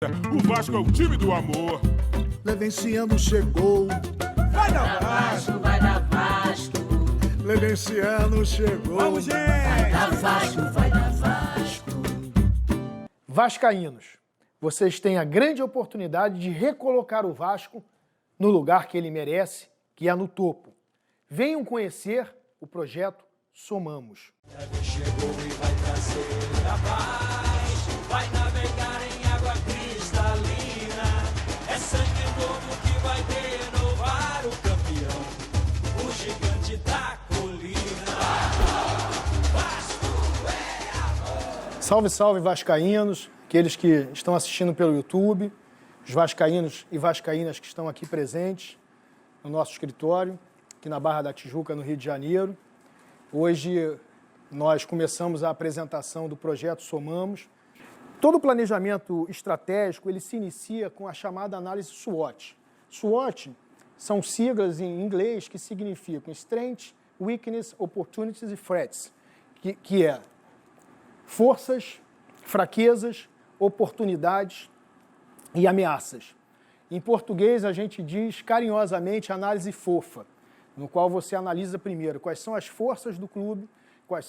O Vasco é o time do amor. Levenciano chegou. Vai dar Vasco, vai dar Vasco. Levenciano chegou. Vamos, gente! Vai dar Vasco, vai dar Vasco. Vascaínos, vocês têm a grande oportunidade de recolocar o Vasco no lugar que ele merece, que é no topo. Venham conhecer o projeto Somamos. Chegou e vai trazer a paz. Vai navegar em água cristalina. É sangue novo que vai renovar o campeão, o gigante da colina. Vasco é amor. Salve, salve, vascaínos, aqueles que estão assistindo pelo YouTube, os vascaínos e vascaínas que estão aqui presentes no nosso escritório, aqui na Barra da Tijuca, no Rio de Janeiro. Hoje nós começamos a apresentação do projeto Somamos. Todo planejamento estratégico ele se inicia com a chamada análise SWOT. SWOT são siglas em inglês que significam Strengths, Weakness, Opportunities e Threats, que é forças, fraquezas, oportunidades e ameaças. Em português a gente diz carinhosamente análise fofa, no qual você analisa primeiro quais são as forças do clube,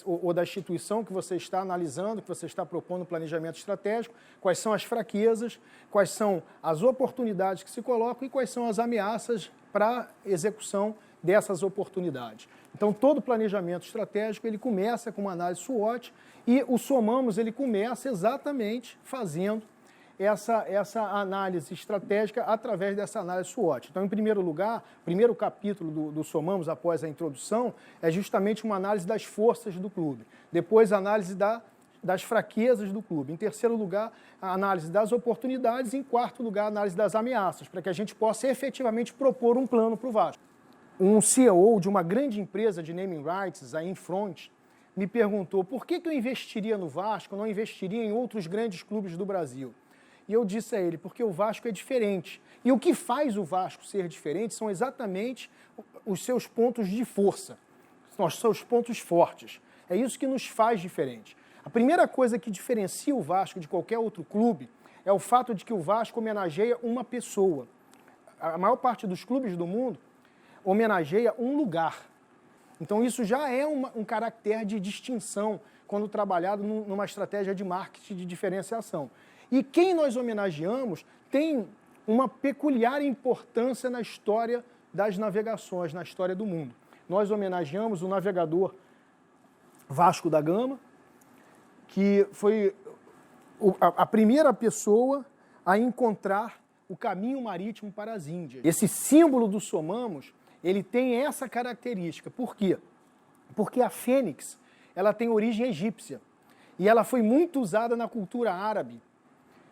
ou da instituição que você está analisando, que você está propondo planejamento estratégico, quais são as fraquezas, quais são as oportunidades que se colocam e quais são as ameaças para execução dessas oportunidades. Então, todo planejamento estratégico ele começa com uma análise SWOT e o Somamos ele começa exatamente fazendo essa análise estratégica através dessa análise SWOT. Então, em primeiro lugar, o primeiro capítulo do Somamos, após a introdução, é justamente uma análise das forças do clube. Depois, a análise das fraquezas do clube. Em terceiro lugar, a análise das oportunidades. E, em quarto lugar, a análise das ameaças, para que a gente possa efetivamente propor um plano para o Vasco. Um CEO de uma grande empresa de naming rights, a Infront, me perguntou por que eu investiria no Vasco, não investiria em outros grandes clubes do Brasil. E eu disse a ele, porque o Vasco é diferente. E o que faz o Vasco ser diferente são exatamente os seus pontos de força, os seus pontos fortes. É isso que nos faz diferente. A primeira coisa que diferencia o Vasco de qualquer outro clube é o fato de que o Vasco homenageia uma pessoa. A maior parte dos clubes do mundo homenageia um lugar. Então isso já é um caractere de distinção quando trabalhado numa estratégia de marketing de diferenciação. E quem nós homenageamos tem uma peculiar importância na história das navegações, na história do mundo. Nós homenageamos o navegador Vasco da Gama, que foi a primeira pessoa a encontrar o caminho marítimo para as Índias. Esse símbolo do Somamos, ele tem essa característica. Por quê? Porque a fênix, ela tem origem egípcia e ela foi muito usada na cultura árabe.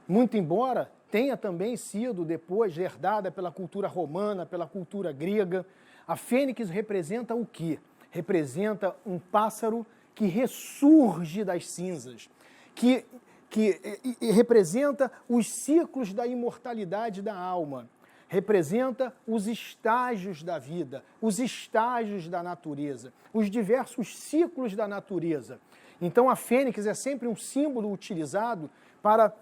Muito embora tenha também sido depois herdada pela cultura romana, pela cultura grega, a fênix representa o quê? Representa um pássaro que ressurge das cinzas, que representa os ciclos da imortalidade da alma, representa os estágios da vida, os estágios da natureza, os diversos ciclos da natureza. Então a fênix é sempre um símbolo utilizado para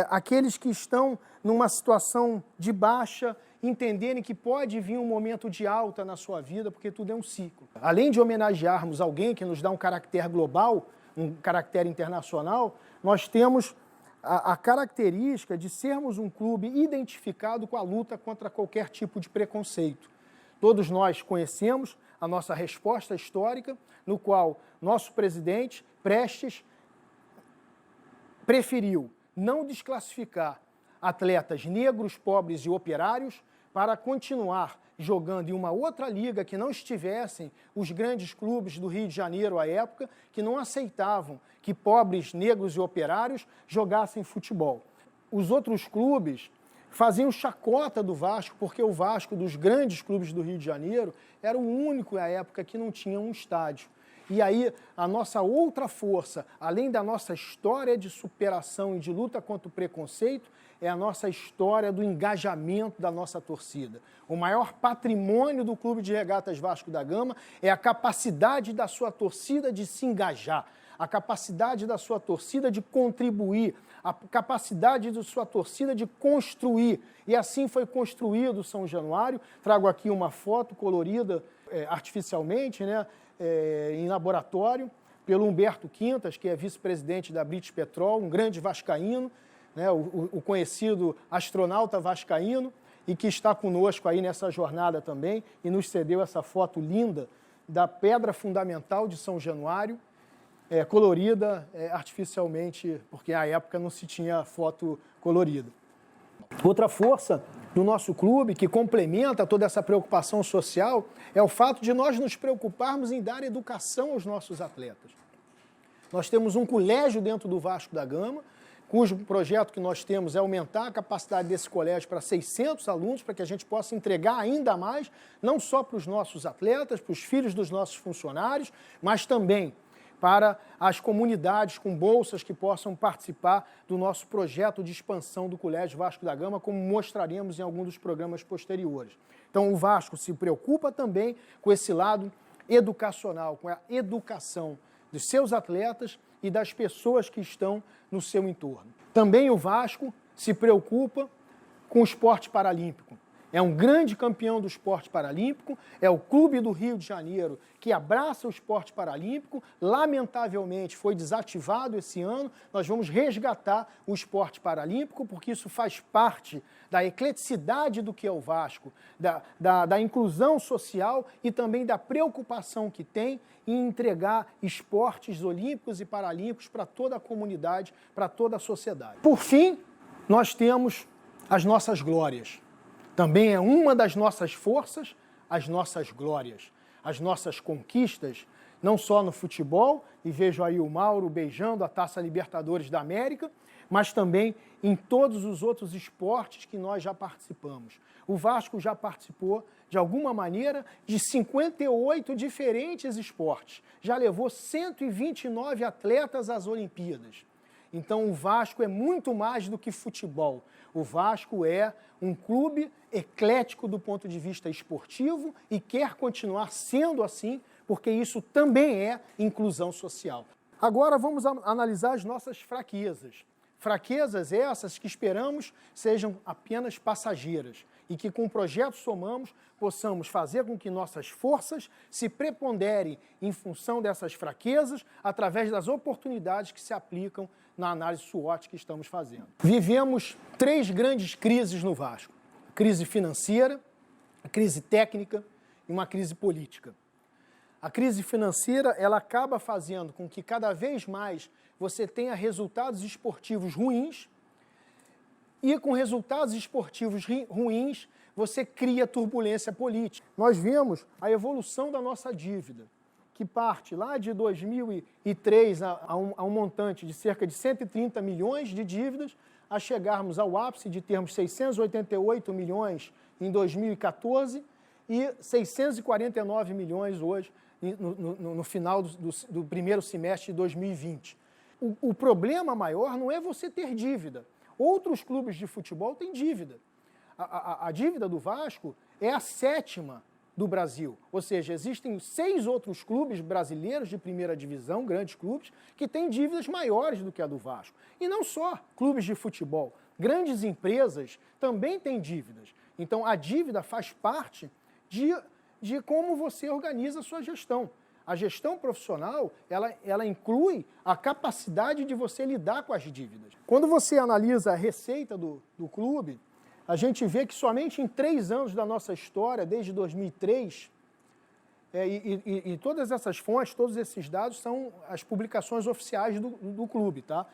aqueles que estão numa situação de baixa, entenderem que pode vir um momento de alta na sua vida, porque tudo é um ciclo. Além de homenagearmos alguém que nos dá um caráter global, um caráter internacional, nós temos a característica de sermos um clube identificado com a luta contra qualquer tipo de preconceito. Todos nós conhecemos a nossa resposta histórica, no qual nosso presidente, Prestes, preferiu não desclassificar atletas negros, pobres e operários para continuar jogando em uma outra liga que não estivessem os grandes clubes do Rio de Janeiro à época, que não aceitavam que pobres, negros e operários jogassem futebol. Os outros clubes faziam chacota do Vasco, porque o Vasco, dos grandes clubes do Rio de Janeiro, era o único à época que não tinha um estádio. E aí, a nossa outra força, além da nossa história de superação e de luta contra o preconceito, é a nossa história do engajamento da nossa torcida. O maior patrimônio do Clube de Regatas Vasco da Gama é a capacidade da sua torcida de se engajar. a capacidade da sua torcida de contribuir, a capacidade da sua torcida de construir. E assim foi construído o São Januário. Trago aqui uma foto colorida artificialmente, né, em laboratório, pelo Humberto Quintas, que é vice-presidente da British Petrol, um grande vascaíno, né, o conhecido astronauta vascaíno, e que está conosco aí nessa jornada também, e nos cedeu essa foto linda da pedra fundamental de São Januário, colorida artificialmente, porque à época não se tinha foto colorida. Outra força do nosso clube, que complementa toda essa preocupação social, é o fato de nós nos preocuparmos em dar educação aos nossos atletas. Nós temos um colégio dentro do Vasco da Gama, cujo projeto que nós temos é aumentar a capacidade desse colégio para 600 alunos, para que a gente possa entregar ainda mais, não só para os nossos atletas, para os filhos dos nossos funcionários, mas também para as comunidades com bolsas que possam participar do nosso projeto de expansão do Colégio Vasco da Gama, como mostraremos em algum dos programas posteriores. Então, o Vasco se preocupa também com esse lado educacional, com a educação dos seus atletas e das pessoas que estão no seu entorno. Também o Vasco se preocupa com o esporte paralímpico. É um grande campeão do esporte paralímpico, é o Clube do Rio de Janeiro que abraça o esporte paralímpico. Lamentavelmente foi desativado esse ano. Nós vamos resgatar o esporte paralímpico, porque isso faz parte da ecleticidade do que é o Vasco, da inclusão social e também da preocupação que tem em entregar esportes olímpicos e paralímpicos para toda a comunidade, para toda a sociedade. Por fim, nós temos as nossas glórias. Também é uma das nossas forças, as nossas glórias, as nossas conquistas, não só no futebol, e vejo aí o Mauro beijando a Taça Libertadores da América, mas também em todos os outros esportes que nós já participamos. O Vasco já participou, de alguma maneira, de 58 diferentes esportes. Já levou 129 atletas às Olimpíadas. Então, o Vasco é muito mais do que futebol. O Vasco é um clube eclético do ponto de vista esportivo e quer continuar sendo assim, porque isso também é inclusão social. Agora vamos analisar as nossas fraquezas. Fraquezas essas que esperamos sejam apenas passageiras e que com o projeto Somamos possamos fazer com que nossas forças se preponderem em função dessas fraquezas através das oportunidades que se aplicam na análise SWOT que estamos fazendo. Vivemos 3 grandes crises no Vasco: a crise financeira, a crise técnica e uma crise política. A crise financeira, ela acaba fazendo com que cada vez mais você tenha resultados esportivos ruins, e com resultados esportivos ruins, você cria turbulência política. Nós vemos a evolução da nossa dívida, que parte lá de 2003 a um montante de cerca de 130 milhões de dívidas, a chegarmos ao ápice de termos 688 milhões em 2014 e 649 milhões hoje, no final do primeiro semestre de 2020. O problema maior não é você ter dívida. Outros clubes de futebol têm dívida. A dívida do Vasco é a 7ª do Brasil. Ou seja, existem 6 outros clubes brasileiros de primeira divisão, grandes clubes, que têm dívidas maiores do que a do Vasco. E não só clubes de futebol. Grandes empresas também têm dívidas. Então, a dívida faz parte de como você organiza a sua gestão. A gestão profissional, ela inclui a capacidade de você lidar com as dívidas. Quando você analisa a receita do clube, a gente vê que somente em 3 anos da nossa história, desde 2003, e todas essas fontes, todos esses dados são as publicações oficiais do clube, tá?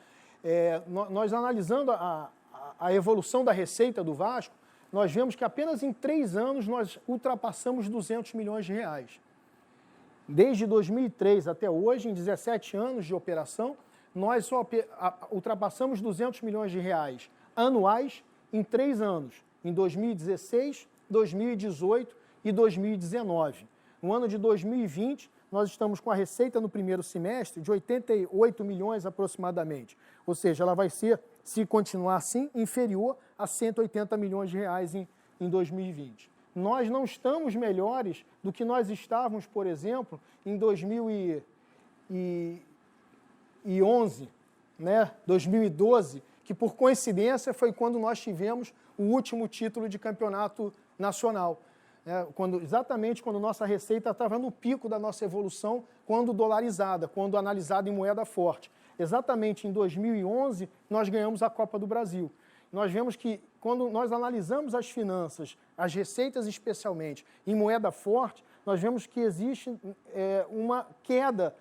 Nós analisando a evolução da receita do Vasco, nós vemos que apenas em 3 anos nós ultrapassamos 200 milhões de reais. Desde 2003 até hoje, em 17 anos de operação, nós só ultrapassamos 200 milhões de reais anuais em 3 anos, em 2016, 2018 e 2019. No ano de 2020, nós estamos com a receita no primeiro semestre de 88 milhões aproximadamente. Ou seja, ela vai ser, se continuar assim, inferior a 180 milhões de reais em 2020. Nós não estamos melhores do que nós estávamos, por exemplo, em 2019, 2011, né, 2012, que por coincidência foi quando nós tivemos o último título de campeonato nacional. Exatamente quando nossa receita estava no pico da nossa evolução, quando dolarizada, quando analisada em moeda forte. Exatamente em 2011, nós ganhamos a Copa do Brasil. Nós vemos que, quando nós analisamos as finanças, as receitas especialmente, em moeda forte, nós vemos que existe uma queda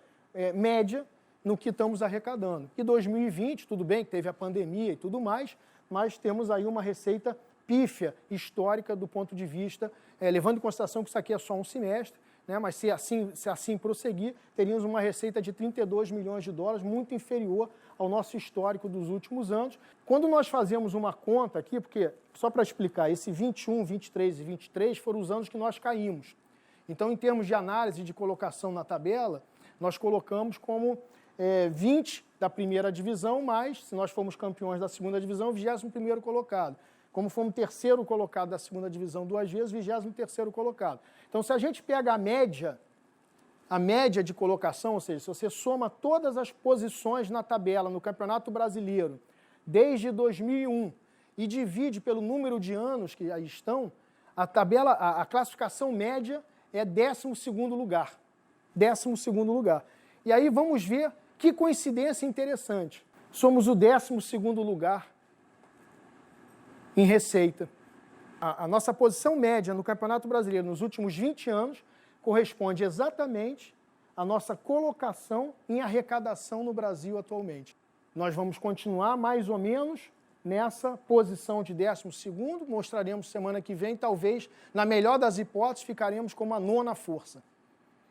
média no que estamos arrecadando. E 2020, tudo bem que teve a pandemia e tudo mais, mas temos aí uma receita pífia, histórica do ponto de vista, levando em consideração que isso aqui é só um semestre, né, mas se assim prosseguir, teríamos uma receita de 32 milhões de dólares, muito inferior ao nosso histórico dos últimos anos. Quando nós fazemos uma conta aqui, porque, só para explicar, esse 21, 23 e 23 foram os anos que nós caímos. Então, em termos de análise de colocação na tabela, nós colocamos como 20 da primeira divisão, mas, se nós formos campeões da segunda divisão, 21º colocado. Como fomos terceiro colocado da segunda divisão 2 vezes, 23º colocado. Então, se a gente pega a média de colocação, ou seja, se você soma todas as posições na tabela no Campeonato Brasileiro, desde 2001, e divide pelo número de anos que aí estão, a classificação média é 12º lugar. 12º lugar. E aí vamos ver que coincidência interessante. Somos o 12º lugar em receita. A nossa posição média no Campeonato Brasileiro nos últimos 20 anos corresponde exatamente à nossa colocação em arrecadação no Brasil atualmente. Nós vamos continuar mais ou menos nessa posição de 12º, mostraremos semana que vem, talvez, na melhor das hipóteses, ficaremos como a 9ª força,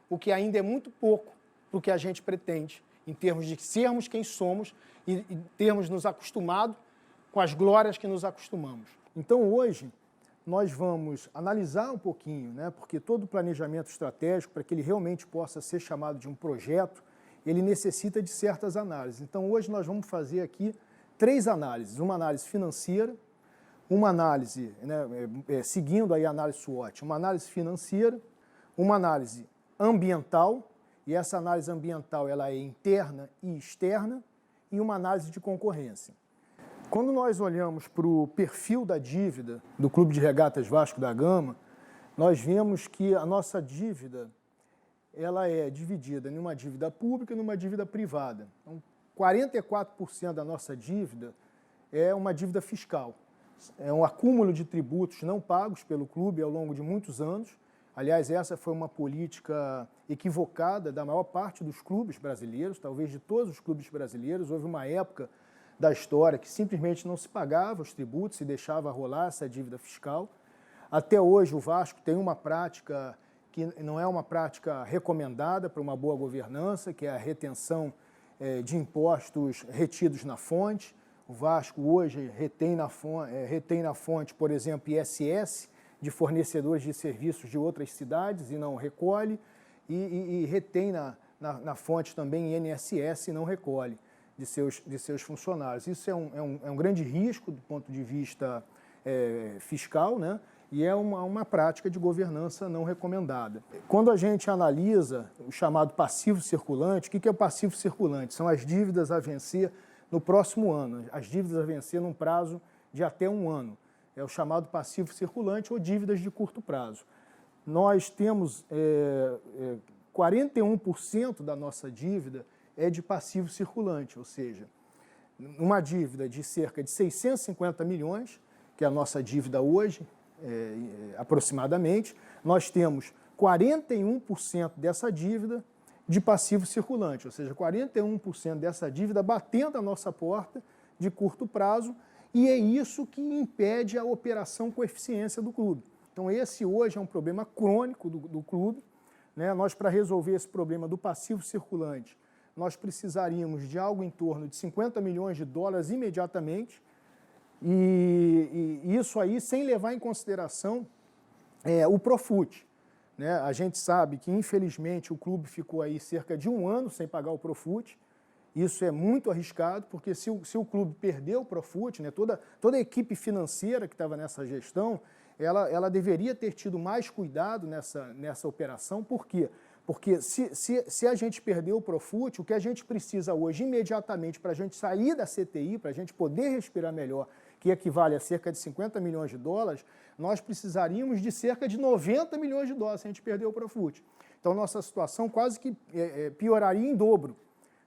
o que ainda é muito pouco para o que a gente pretende, em termos de sermos quem somos e termos nos acostumado com as glórias que nos acostumamos. Então, hoje, nós vamos analisar um pouquinho, né, porque todo planejamento estratégico, para que ele realmente possa ser chamado de um projeto, ele necessita de certas análises. Então, hoje nós vamos fazer aqui 3 análises. Uma análise financeira, uma análise, né, seguindo aí a análise SWOT, uma análise financeira, uma análise ambiental, e essa análise ambiental ela é interna e externa, e uma análise de concorrência. Quando nós olhamos para o perfil da dívida do Clube de Regatas Vasco da Gama, nós vemos que a nossa dívida ela é dividida em uma dívida pública e numa dívida privada. Então, 44% da nossa dívida é uma dívida fiscal. É um acúmulo de tributos não pagos pelo clube ao longo de muitos anos. Aliás, essa foi uma política equivocada da maior parte dos clubes brasileiros, talvez de todos os clubes brasileiros. Houve uma época da história que simplesmente não se pagava os tributos e deixava rolar essa dívida fiscal. Até hoje o Vasco tem uma prática que não é uma prática recomendada para uma boa governança, que é a retenção de impostos retidos na fonte. O Vasco hoje retém na fonte, por exemplo, ISS de fornecedores de serviços de outras cidades e não recolhe, e retém na fonte também INSS e não recolhe de seus funcionários. Isso é um grande risco do ponto de vista fiscal, né? E é uma prática de governança não recomendada. Quando a gente analisa o chamado passivo circulante, o que é o passivo circulante? São as dívidas a vencer no próximo ano, as dívidas a vencer num prazo de até 1 ano. É o chamado passivo circulante ou dívidas de curto prazo. Nós temos 41% da nossa dívida é de passivo circulante, ou seja, uma dívida de cerca de 650 milhões, que é a nossa dívida hoje, aproximadamente, nós temos 41% dessa dívida de passivo circulante, ou seja, 41% dessa dívida batendo a nossa porta de curto prazo, e é isso que impede a operação com eficiência do clube. Então esse hoje é um problema crônico do clube, né? Nós, para resolver esse problema do passivo circulante, nós precisaríamos de algo em torno de 50 milhões de dólares imediatamente, e isso aí sem levar em consideração o Profut, né? A gente sabe que, infelizmente, o clube ficou aí cerca de 1 ano sem pagar o Profut. Isso é muito arriscado, porque se o clube perdeu o Profut, né, toda a equipe financeira que estava nessa gestão, ela deveria ter tido mais cuidado nessa operação. Por quê? Porque se a gente perder o Profut, o que a gente precisa hoje, imediatamente, para a gente sair da CTI, para a gente poder respirar melhor, que equivale a cerca de 50 milhões de dólares, nós precisaríamos de cerca de 90 milhões de dólares se a gente perder o Profut. Então, nossa situação quase que pioraria em dobro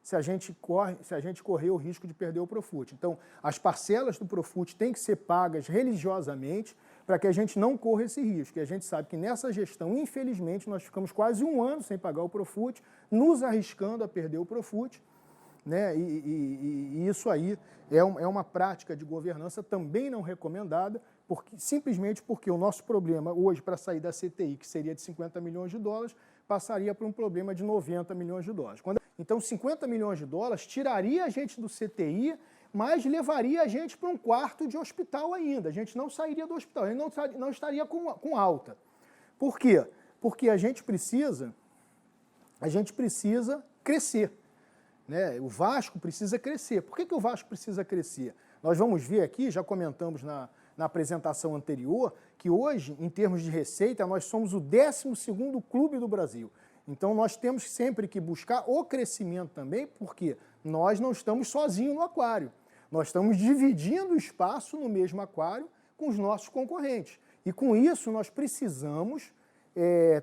se a gente correr o risco de perder o Profut. Então, as parcelas do Profut têm que ser pagas religiosamente para que a gente não corra esse risco. E a gente sabe que nessa gestão, infelizmente, nós ficamos quase um ano sem pagar o Profut, nos arriscando a perder o Profut, né? E isso aí é uma prática de governança também não recomendada, simplesmente porque o nosso problema hoje para sair da CTI, que seria de 50 milhões de dólares, passaria para um problema de 90 milhões de dólares. Então, 50 milhões de dólares tiraria a gente do CTI, mas levaria a gente para um quarto de hospital ainda. A gente não sairia do hospital, a gente não estaria com alta. Por quê? Porque a gente precisa crescer. Né? O Vasco precisa crescer. Por que o Vasco precisa crescer? Nós vamos ver aqui, já comentamos na apresentação anterior, que hoje, em termos de receita, nós somos o 12º clube do Brasil. Então, nós temos sempre que buscar o crescimento também, porque nós não estamos sozinhos no aquário. Nós estamos dividindo o espaço no mesmo aquário com os nossos concorrentes. E, com isso, nós precisamos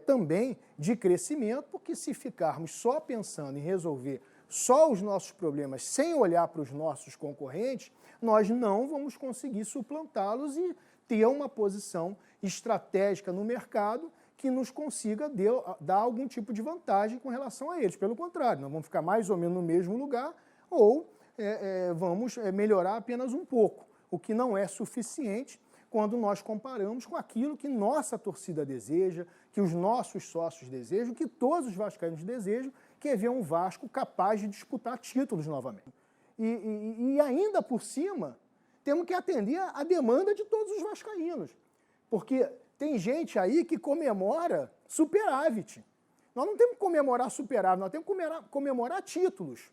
também de crescimento, porque se ficarmos só pensando em resolver só os nossos problemas sem olhar para os nossos concorrentes, nós não vamos conseguir suplantá-los e ter uma posição estratégica no mercado que nos consiga dar algum tipo de vantagem com relação a eles. Pelo contrário, nós vamos ficar mais ou menos no mesmo lugar ou vamos melhorar apenas um pouco, o que não é suficiente quando nós comparamos com aquilo que nossa torcida deseja, que os nossos sócios desejam, que todos os vascaínos desejam, que é ver um Vasco capaz de disputar títulos novamente. E ainda por cima, temos que atender a demanda de todos os vascaínos, porque tem gente aí que comemora superávit. Nós não temos que comemorar superávit, nós temos que comemorar títulos.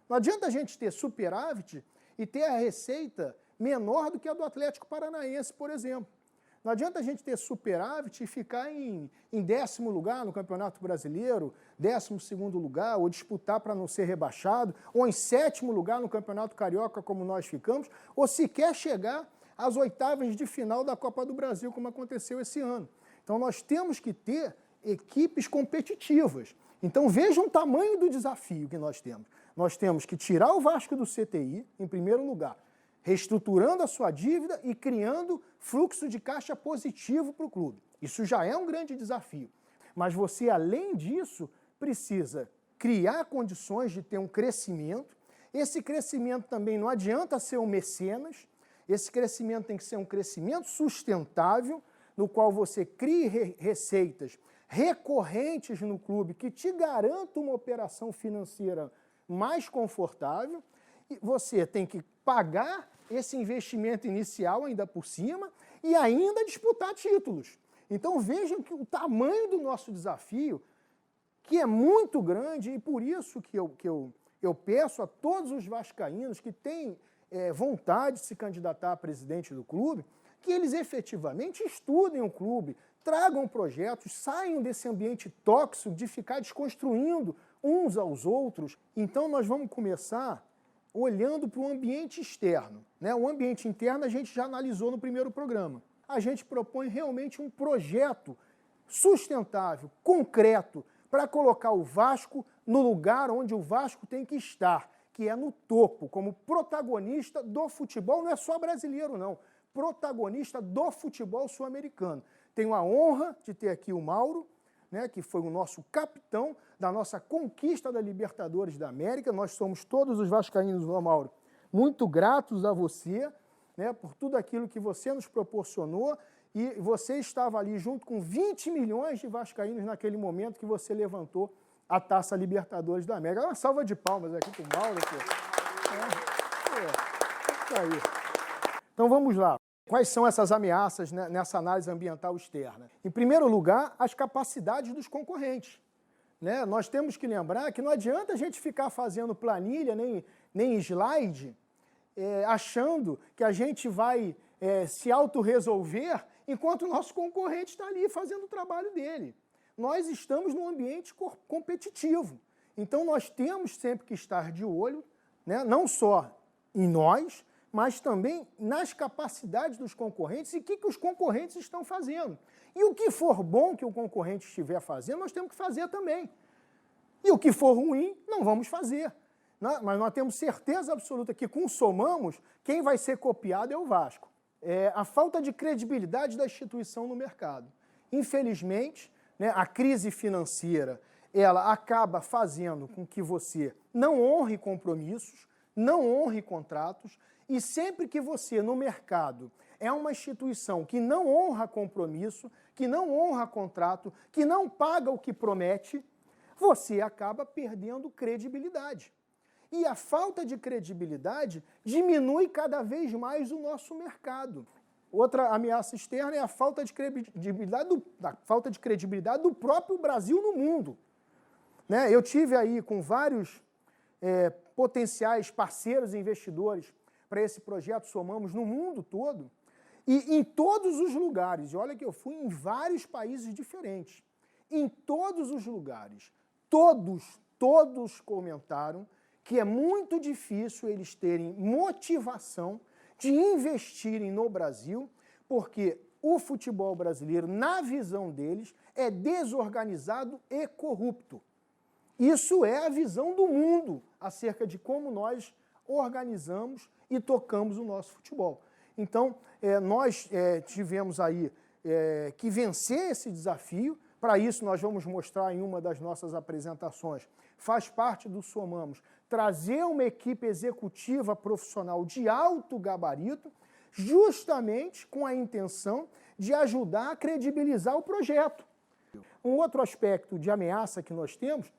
Não adianta a gente ter superávit e ter a receita menor do que a do Atlético Paranaense, por exemplo. Não adianta a gente ter superávit e ficar em 10º lugar no Campeonato Brasileiro, 12º lugar, ou disputar para não ser rebaixado, ou em 7º lugar no Campeonato Carioca, como nós ficamos, ou sequer chegar às oitavas de final da Copa do Brasil, como aconteceu esse ano. Então, nós temos que ter equipes competitivas. Então, vejam o tamanho do desafio que nós temos. Nós temos que tirar o Vasco do CTI, em primeiro lugar, reestruturando a sua dívida e criando fluxo de caixa positivo para o clube. Isso já é um grande desafio. Mas você, além disso, precisa criar condições de ter um crescimento. Esse crescimento também não adianta ser um mecenas. Esse crescimento tem que ser um crescimento sustentável, no qual você crie receitas recorrentes no clube que te garantam uma operação financeira mais confortável. E você tem que pagar esse investimento inicial ainda por cima e ainda disputar títulos. Então vejam que o tamanho do nosso desafio, que é muito grande, e por isso que eu peço a todos os vascaínos que têm vontade de se candidatar a presidente do clube, que eles efetivamente estudem o clube, tragam projetos, saiam desse ambiente tóxico de ficar desconstruindo uns aos outros. Então nós vamos começar olhando para o ambiente externo, né? O ambiente interno a gente já analisou no primeiro programa. A gente propõe realmente um projeto sustentável, concreto, para colocar o Vasco no lugar onde o Vasco tem que estar, que é no topo, como protagonista do futebol, não é só brasileiro não, protagonista do futebol sul-americano. Tenho a honra de ter aqui o Mauro, né, que foi o nosso capitão da nossa conquista da Libertadores da América. Nós somos todos os vascaínos, Mauro, muito gratos a você, né, por tudo aquilo que você nos proporcionou, e você estava ali junto com 20 milhões de vascaínos naquele momento que você levantou a Taça Libertadores da América. Uma salva de palmas aqui para o Mauro. Então vamos lá. Quais são essas ameaças, né, nessa análise ambiental externa? Em primeiro lugar, as capacidades dos concorrentes. Né? Nós temos que lembrar que não adianta a gente ficar fazendo planilha, nem slide, achando que a gente vai se autorresolver enquanto o nosso concorrente está ali fazendo o trabalho dele. nós estamos num ambiente competitivo. Então nós temos sempre que estar de olho, né, não só em nós, mas também nas capacidades dos concorrentes e o que os concorrentes estão fazendo. E o que for bom que o concorrente estiver fazendo, nós temos que fazer também. E o que for ruim, não vamos fazer. Mas nós temos certeza absoluta que com o Somamos, quem vai ser copiado é o Vasco. É a falta de credibilidade da instituição no mercado. Infelizmente, né, a crise financeira, ela acaba fazendo com que você não honre compromissos, não honre contratos, e sempre que você no mercado é uma instituição que não honra compromisso, que não honra contrato, que não paga o que promete, você acaba perdendo credibilidade. E a falta de credibilidade diminui cada vez mais o nosso mercado. Outra ameaça externa é a falta de credibilidade do próprio Brasil no mundo. Né? Eu tive aí com vários potenciais parceiros e investidores para esse projeto Somamos no mundo todo, e em todos os lugares, e olha que eu fui em vários países diferentes, em todos os lugares, todos comentaram que é muito difícil eles terem motivação de investirem no Brasil, porque o futebol brasileiro, na visão deles, é desorganizado e corrupto. Isso é a visão do mundo acerca de como nós organizamos e tocamos o nosso futebol. Então, nós tivemos aí que vencer esse desafio. Para isso, nós vamos mostrar em uma das nossas apresentações, faz parte do Somamos, trazer uma equipe executiva profissional de alto gabarito, justamente com a intenção de ajudar a credibilizar o projeto. Um outro aspecto de ameaça que nós temos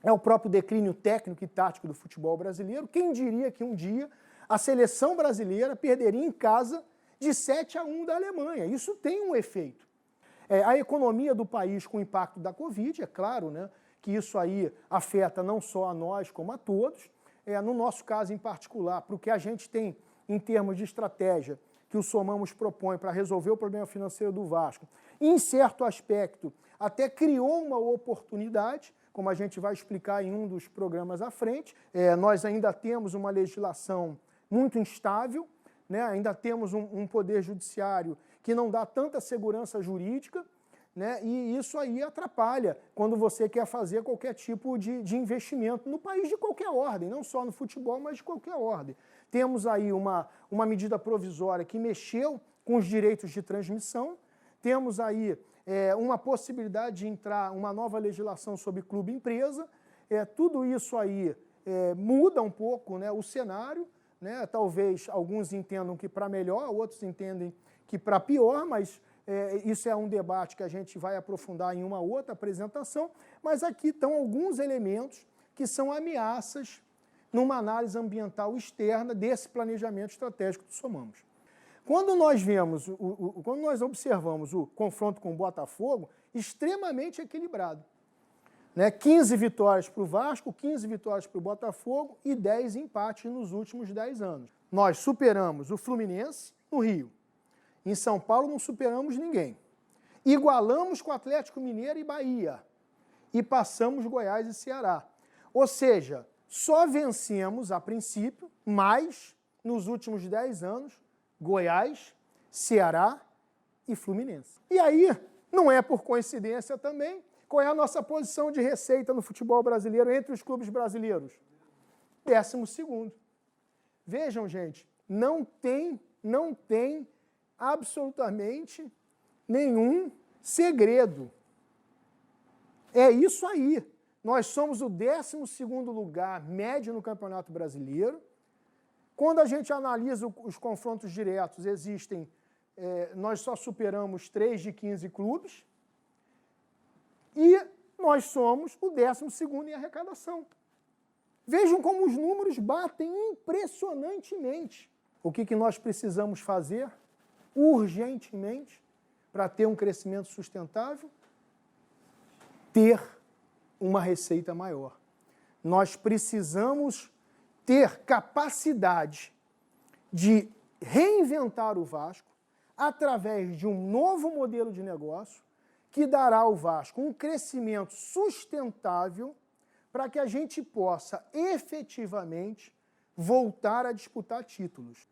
é o próprio declínio técnico e tático do futebol brasileiro. Quem diria que um dia a seleção brasileira perderia em casa de 7-1 da Alemanha? Isso tem um efeito. A economia do país com o impacto da Covid, é claro, né, que isso aí afeta não só a nós, como a todos. No nosso caso em particular, para o que a gente tem em termos de estratégia que o Somamos propõe para resolver o problema financeiro do Vasco, em certo aspecto, até criou uma oportunidade, como a gente vai explicar em um dos programas à frente. Nós ainda temos uma legislação muito instável, né? Ainda temos um poder judiciário que não dá tanta segurança jurídica, né? E isso aí atrapalha quando você quer fazer qualquer tipo de investimento no país de qualquer ordem, não só no futebol, mas de qualquer ordem. Temos aí uma medida provisória que mexeu com os direitos de transmissão, temos aí uma possibilidade de entrar uma nova legislação sobre clube-empresa, tudo isso aí muda um pouco, né, o cenário, né? Talvez alguns entendam que para melhor, outros entendem que para pior, mas isso é um debate que a gente vai aprofundar em uma outra apresentação, mas aqui estão alguns elementos que são ameaças numa análise ambiental externa desse planejamento estratégico do Somamos. Quando nós vemos, quando nós observamos o confronto com o Botafogo, extremamente equilibrado. Né? 15 vitórias para o Vasco, 15 vitórias para o Botafogo e 10 empates nos últimos 10 anos. Nós superamos o Fluminense no Rio. Em São Paulo não superamos ninguém. Igualamos com o Atlético Mineiro e Bahia. E passamos Goiás e Ceará. Ou seja, só vencemos, a princípio, mais nos últimos 10 anos, Goiás, Ceará e Fluminense. E aí, não é por coincidência também, qual é a nossa posição de receita no futebol brasileiro entre os clubes brasileiros? 12º. Vejam, gente, não tem absolutamente nenhum segredo. É isso aí. Nós somos o 12º lugar médio no Campeonato Brasileiro. Quando a gente analisa os confrontos diretos, nós só superamos 3 de 15 clubes e nós somos o 12º em arrecadação. Vejam como os números batem impressionantemente. O que nós precisamos fazer urgentemente para ter um crescimento sustentável? Ter uma receita maior. Nós precisamos ter capacidade de reinventar o Vasco através de um novo modelo de negócio que dará ao Vasco um crescimento sustentável para que a gente possa efetivamente voltar a disputar títulos.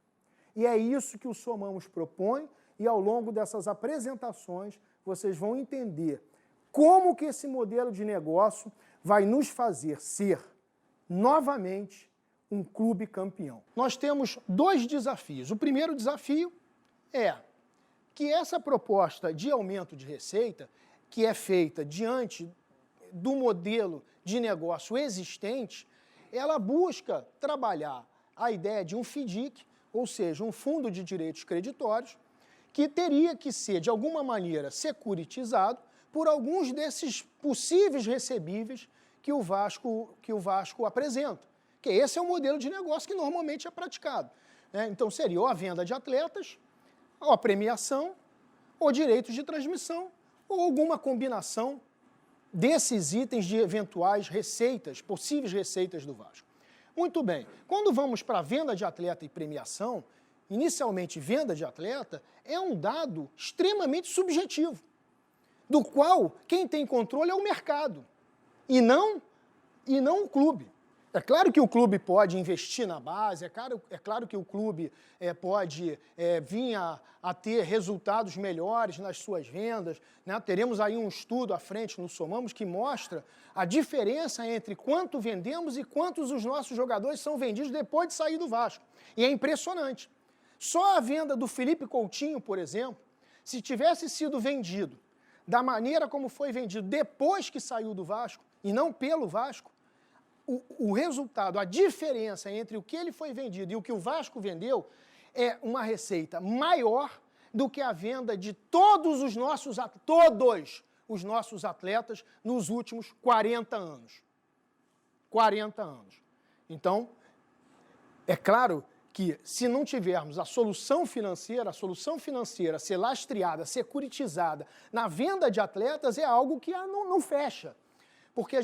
E é isso que o Somamos propõe, e ao longo dessas apresentações vocês vão entender como que esse modelo de negócio vai nos fazer ser, novamente, um clube campeão. Nós temos 2 desafios. O primeiro desafio é que essa proposta de aumento de receita, que é feita diante do modelo de negócio existente, ela busca trabalhar a ideia de um FDIC, ou seja, um fundo de direitos creditórios, que teria que ser, de alguma maneira, securitizado por alguns desses possíveis recebíveis que o Vasco apresenta. Que esse é o modelo de negócio que normalmente é praticado, né? Então seria ou a venda de atletas, ou a premiação, ou direitos de transmissão, ou alguma combinação desses itens de eventuais receitas, possíveis receitas do Vasco. Muito bem, quando vamos para a venda de atleta e premiação, inicialmente venda de atleta é um dado extremamente subjetivo, do qual quem tem controle é o mercado, e não o clube. É claro que o clube pode investir na base, é claro que o clube pode vir a ter resultados melhores nas suas vendas, né? Teremos aí um estudo à frente no Somamos que mostra a diferença entre quanto vendemos e quantos os nossos jogadores são vendidos depois de sair do Vasco. E é impressionante. Só a venda do Felipe Coutinho, por exemplo, se tivesse sido vendido da maneira como foi vendido depois que saiu do Vasco, e não pelo Vasco, o resultado, a diferença entre o que ele foi vendido e o que o Vasco vendeu é uma receita maior do que a venda de todos os nossos atletas nos últimos 40 anos. 40 anos. Então, é claro que se não tivermos a solução financeira ser lastreada, securitizada na venda de atletas é algo que não fecha. Porque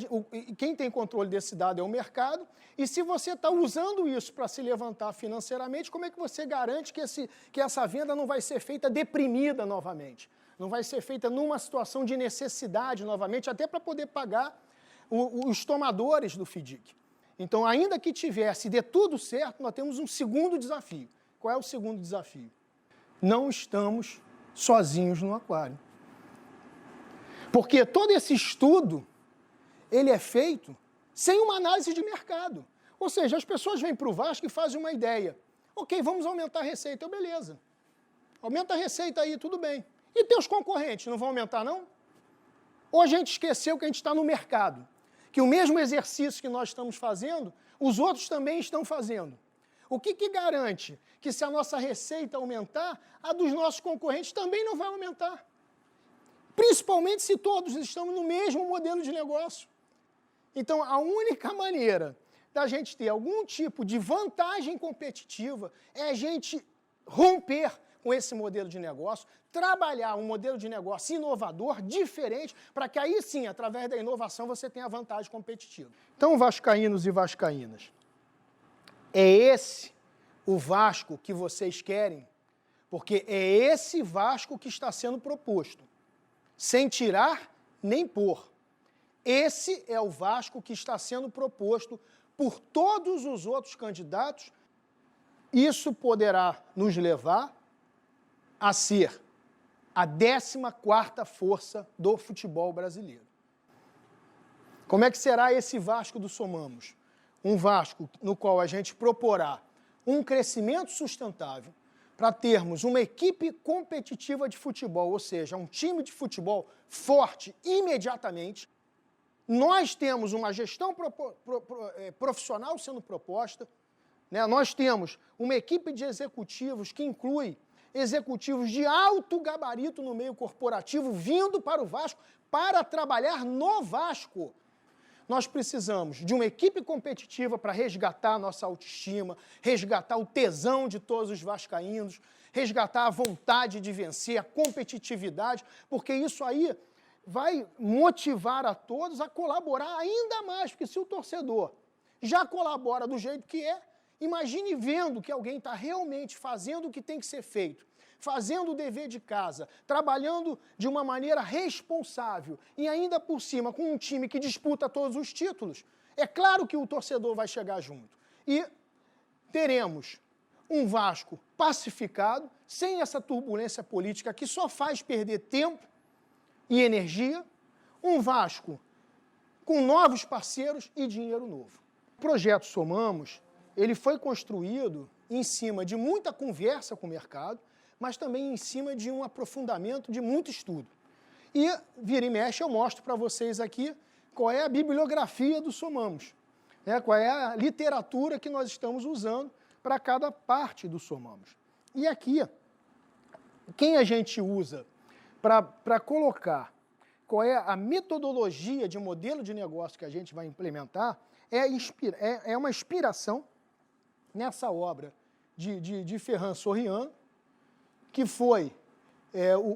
quem tem controle desse dado é o mercado, e se você está usando isso para se levantar financeiramente, como é que você garante que essa venda não vai ser feita deprimida novamente? Não vai ser feita numa situação de necessidade novamente, até para poder pagar os tomadores do FDIC. Então, ainda que tivesse dê tudo certo, nós temos um segundo desafio. Qual é o segundo desafio? Não estamos sozinhos no aquário. Porque todo esse estudo ele é feito sem uma análise de mercado. Ou seja, as pessoas vêm para o Vasco e fazem uma ideia. Ok, vamos aumentar a receita. Beleza. Aumenta a receita aí, tudo bem. E teus concorrentes não vão aumentar, não? Ou a gente esqueceu que a gente está no mercado, que o mesmo exercício que nós estamos fazendo, os outros também estão fazendo. O que garante que se a nossa receita aumentar, a dos nossos concorrentes também não vai aumentar? Principalmente se todos estamos no mesmo modelo de negócio. Então, a única maneira da gente ter algum tipo de vantagem competitiva é a gente romper com esse modelo de negócio, trabalhar um modelo de negócio inovador, diferente, para que aí sim, através da inovação, você tenha vantagem competitiva. Então, vascaínos e vascaínas, é esse o Vasco que vocês querem? Porque é esse Vasco que está sendo proposto, sem tirar nem pôr. Esse é o Vasco que está sendo proposto por todos os outros candidatos. Isso poderá nos levar a ser a 14ª força do futebol brasileiro. Como é que será esse Vasco do Somamos? Um Vasco no qual a gente proporá um crescimento sustentável para termos uma equipe competitiva de futebol, ou seja, um time de futebol forte imediatamente. Nós temos uma gestão profissional sendo proposta, né? Nós temos uma equipe de executivos que inclui executivos de alto gabarito no meio corporativo vindo para o Vasco para trabalhar no Vasco. Nós precisamos de uma equipe competitiva para resgatar a nossa autoestima, resgatar o tesão de todos os vascaínos, resgatar a vontade de vencer, a competitividade, porque isso aí vai motivar a todos a colaborar ainda mais, porque se o torcedor já colabora do jeito que é, imagine vendo que alguém está realmente fazendo o que tem que ser feito, fazendo o dever de casa, trabalhando de uma maneira responsável e ainda por cima com um time que disputa todos os títulos, é claro que o torcedor vai chegar junto. E teremos um Vasco pacificado, sem essa turbulência política que só faz perder tempo e energia, um Vasco com novos parceiros e dinheiro novo. O projeto Somamos, ele foi construído em cima de muita conversa com o mercado, mas também em cima de um aprofundamento de muito estudo. E, vira e mexe, eu mostro para vocês aqui qual é a bibliografia do Somamos, né? Qual é a literatura que nós estamos usando para cada parte do Somamos. E aqui, quem a gente usa para colocar qual é a metodologia de modelo de negócio que a gente vai implementar, é uma inspiração nessa obra de Ferran Soriano, que foi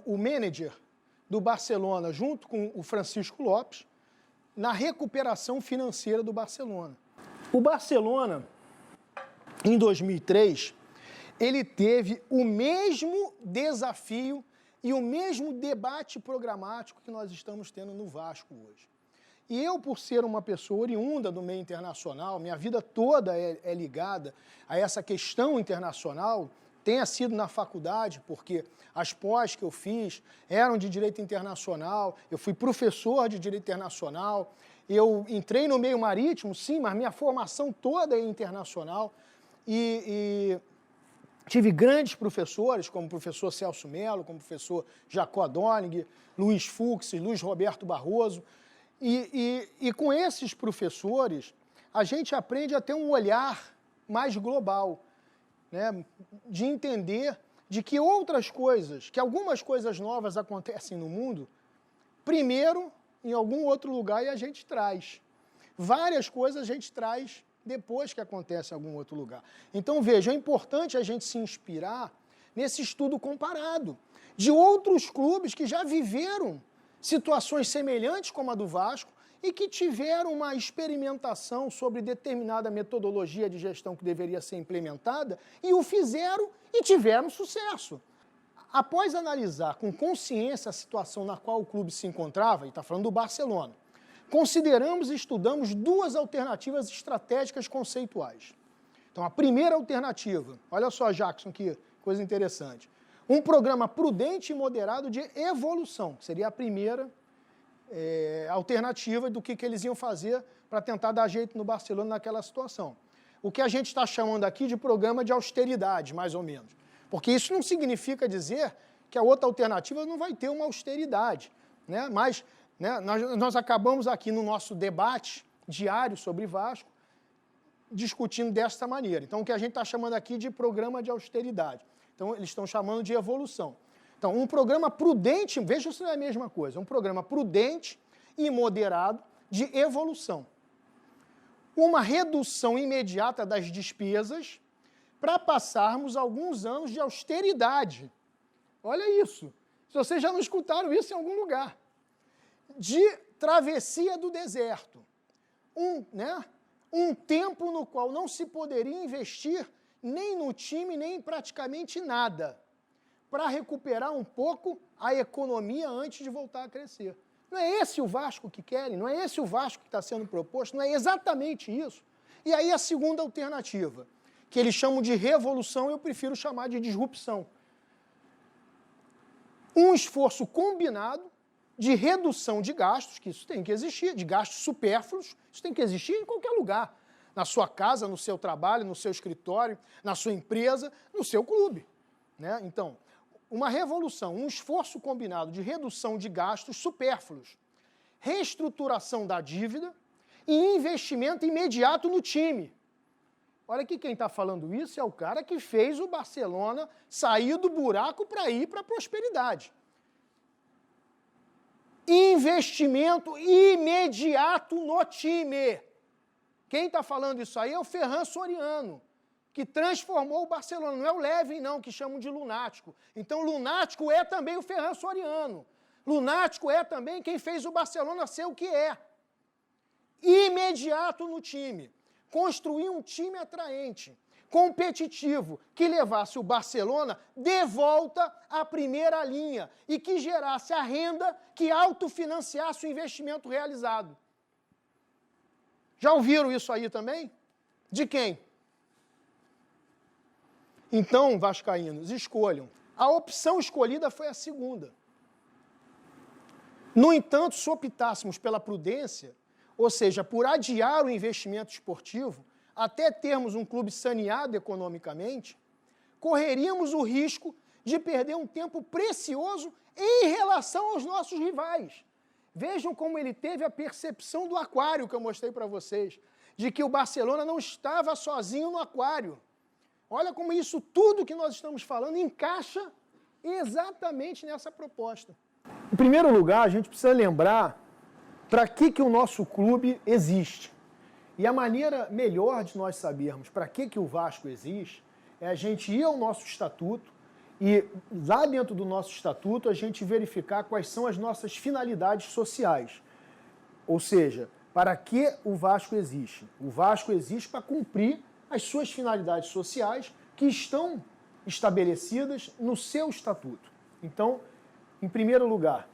o manager do Barcelona, junto com o Francisco Lopes, na recuperação financeira do Barcelona. O Barcelona, em 2003, ele teve o mesmo desafio e o mesmo debate programático que nós estamos tendo no Vasco hoje. E eu, por ser uma pessoa oriunda do meio internacional, minha vida toda é ligada a essa questão internacional, tenha sido na faculdade, porque as pós que eu fiz eram de Direito Internacional, eu fui professor de Direito Internacional, eu entrei no meio marítimo, sim, mas minha formação toda é internacional, e tive grandes professores, como o professor Celso Mello, como o professor Jacó Donig, Luiz Fux, Luiz Roberto Barroso, e com esses professores, a gente aprende a ter um olhar mais global, né, de entender de que outras coisas, que algumas coisas novas acontecem no mundo, primeiro em algum outro lugar e a gente traz. Várias coisas a gente traz depois que acontece em algum outro lugar. Então, veja, é importante a gente se inspirar nesse estudo comparado de outros clubes que já viveram situações semelhantes como a do Vasco e que tiveram uma experimentação sobre determinada metodologia de gestão que deveria ser implementada e o fizeram e tiveram sucesso. Após analisar com consciência a situação na qual o clube se encontrava, e está falando do Barcelona, consideramos e estudamos duas alternativas estratégicas conceituais. Então, a primeira alternativa, olha só, Jackson, que coisa interessante, um programa prudente e moderado de evolução, que seria a primeira alternativa do que eles iam fazer para tentar dar jeito no Barcelona naquela situação. O que a gente está chamando aqui de programa de austeridade, mais ou menos. Porque isso não significa dizer que a outra alternativa não vai ter uma austeridade, né? Mas nós acabamos aqui no nosso debate diário sobre Vasco discutindo desta maneira. Então, o que a gente está chamando aqui de programa de austeridade. Então, eles estão chamando de evolução. Então, um programa prudente, veja se não é a mesma coisa, um programa prudente e moderado de evolução. Uma redução imediata das despesas para passarmos alguns anos de austeridade. Olha isso. Se vocês já não escutaram isso em algum lugar. De travessia do deserto. Um tempo no qual não se poderia investir nem no time, nem em praticamente nada, para recuperar um pouco a economia antes de voltar a crescer. Não é esse o Vasco que querem? Não é esse o Vasco que está sendo proposto? Não é exatamente isso? E aí a segunda alternativa, que eles chamam de revolução, eu prefiro chamar de disrupção. Um esforço combinado de redução de gastos, que isso tem que existir, de gastos supérfluos, isso tem que existir em qualquer lugar. Na sua casa, no seu trabalho, no seu escritório, na sua empresa, no seu clube, né? Então, uma revolução, um esforço combinado de redução de gastos supérfluos, reestruturação da dívida e investimento imediato no time. Olha aqui, quem está falando isso é o cara que fez o Barcelona sair do buraco para ir para a prosperidade. Investimento imediato no time. Quem está falando isso aí é o Ferran Soriano, que transformou o Barcelona. Não é o Levin, não, que chamam de lunático. Então, lunático é também o Ferran Soriano. Lunático é também quem fez o Barcelona ser o que é. Imediato no time. Construir um time atraente. competitivo, que levasse o Barcelona de volta à primeira linha e que gerasse a renda que autofinanciasse o investimento realizado. Já ouviram isso aí também? De quem? Então, vascaínos, escolham. A opção escolhida foi a segunda. No entanto, se optássemos pela prudência, ou seja, por adiar o investimento esportivo, até termos um clube saneado economicamente, correríamos o risco de perder um tempo precioso em relação aos nossos rivais. Vejam como ele teve a percepção do aquário que eu mostrei para vocês, de que o Barcelona não estava sozinho no aquário. Olha como isso tudo que nós estamos falando encaixa exatamente nessa proposta. Em primeiro lugar, a gente precisa lembrar para que o nosso clube existe. E a maneira melhor de nós sabermos para que o Vasco existe é a gente ir ao nosso estatuto e lá dentro do nosso estatuto a gente verificar quais são as nossas finalidades sociais. Ou seja, para que o Vasco existe? O Vasco existe para cumprir as suas finalidades sociais que estão estabelecidas no seu estatuto. Então, em primeiro lugar,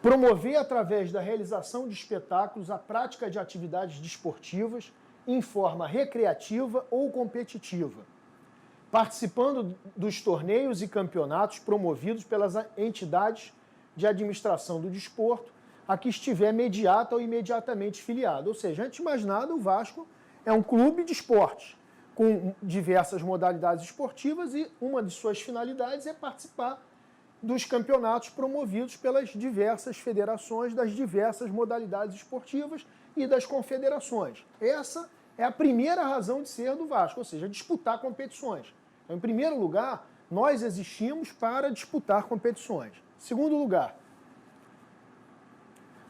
promover através da realização de espetáculos a prática de atividades desportivas em forma recreativa ou competitiva, participando dos torneios e campeonatos promovidos pelas entidades de administração do desporto a que estiver mediata ou imediatamente filiado. Ou seja, antes de mais nada, o Vasco é um clube de esportes, com diversas modalidades esportivas e uma de suas finalidades é participar dos campeonatos promovidos pelas diversas federações das diversas modalidades esportivas e das confederações. Essa é a primeira razão de ser do Vasco, ou seja, disputar competições. Então, em primeiro lugar, nós existimos para disputar competições. Em segundo lugar,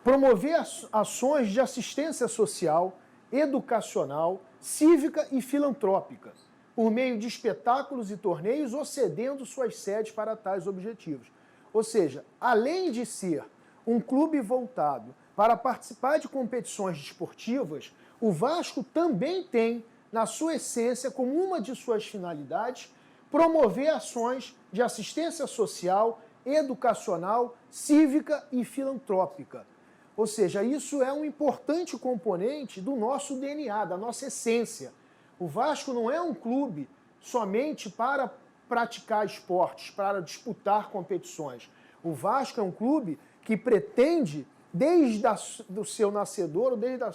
promover ações de assistência social, educacional, cívica e filantrópica, por meio de espetáculos e torneios ou cedendo suas sedes para tais objetivos. Ou seja, além de ser um clube voltado para participar de competições desportivas, o Vasco também tem, na sua essência, como uma de suas finalidades, promover ações de assistência social, educacional, cívica e filantrópica. Ou seja, isso é um importante componente do nosso DNA, da nossa essência. O Vasco não é um clube somente para praticar esportes, para disputar competições. O Vasco é um clube que pretende, desde do seu nascedor, desde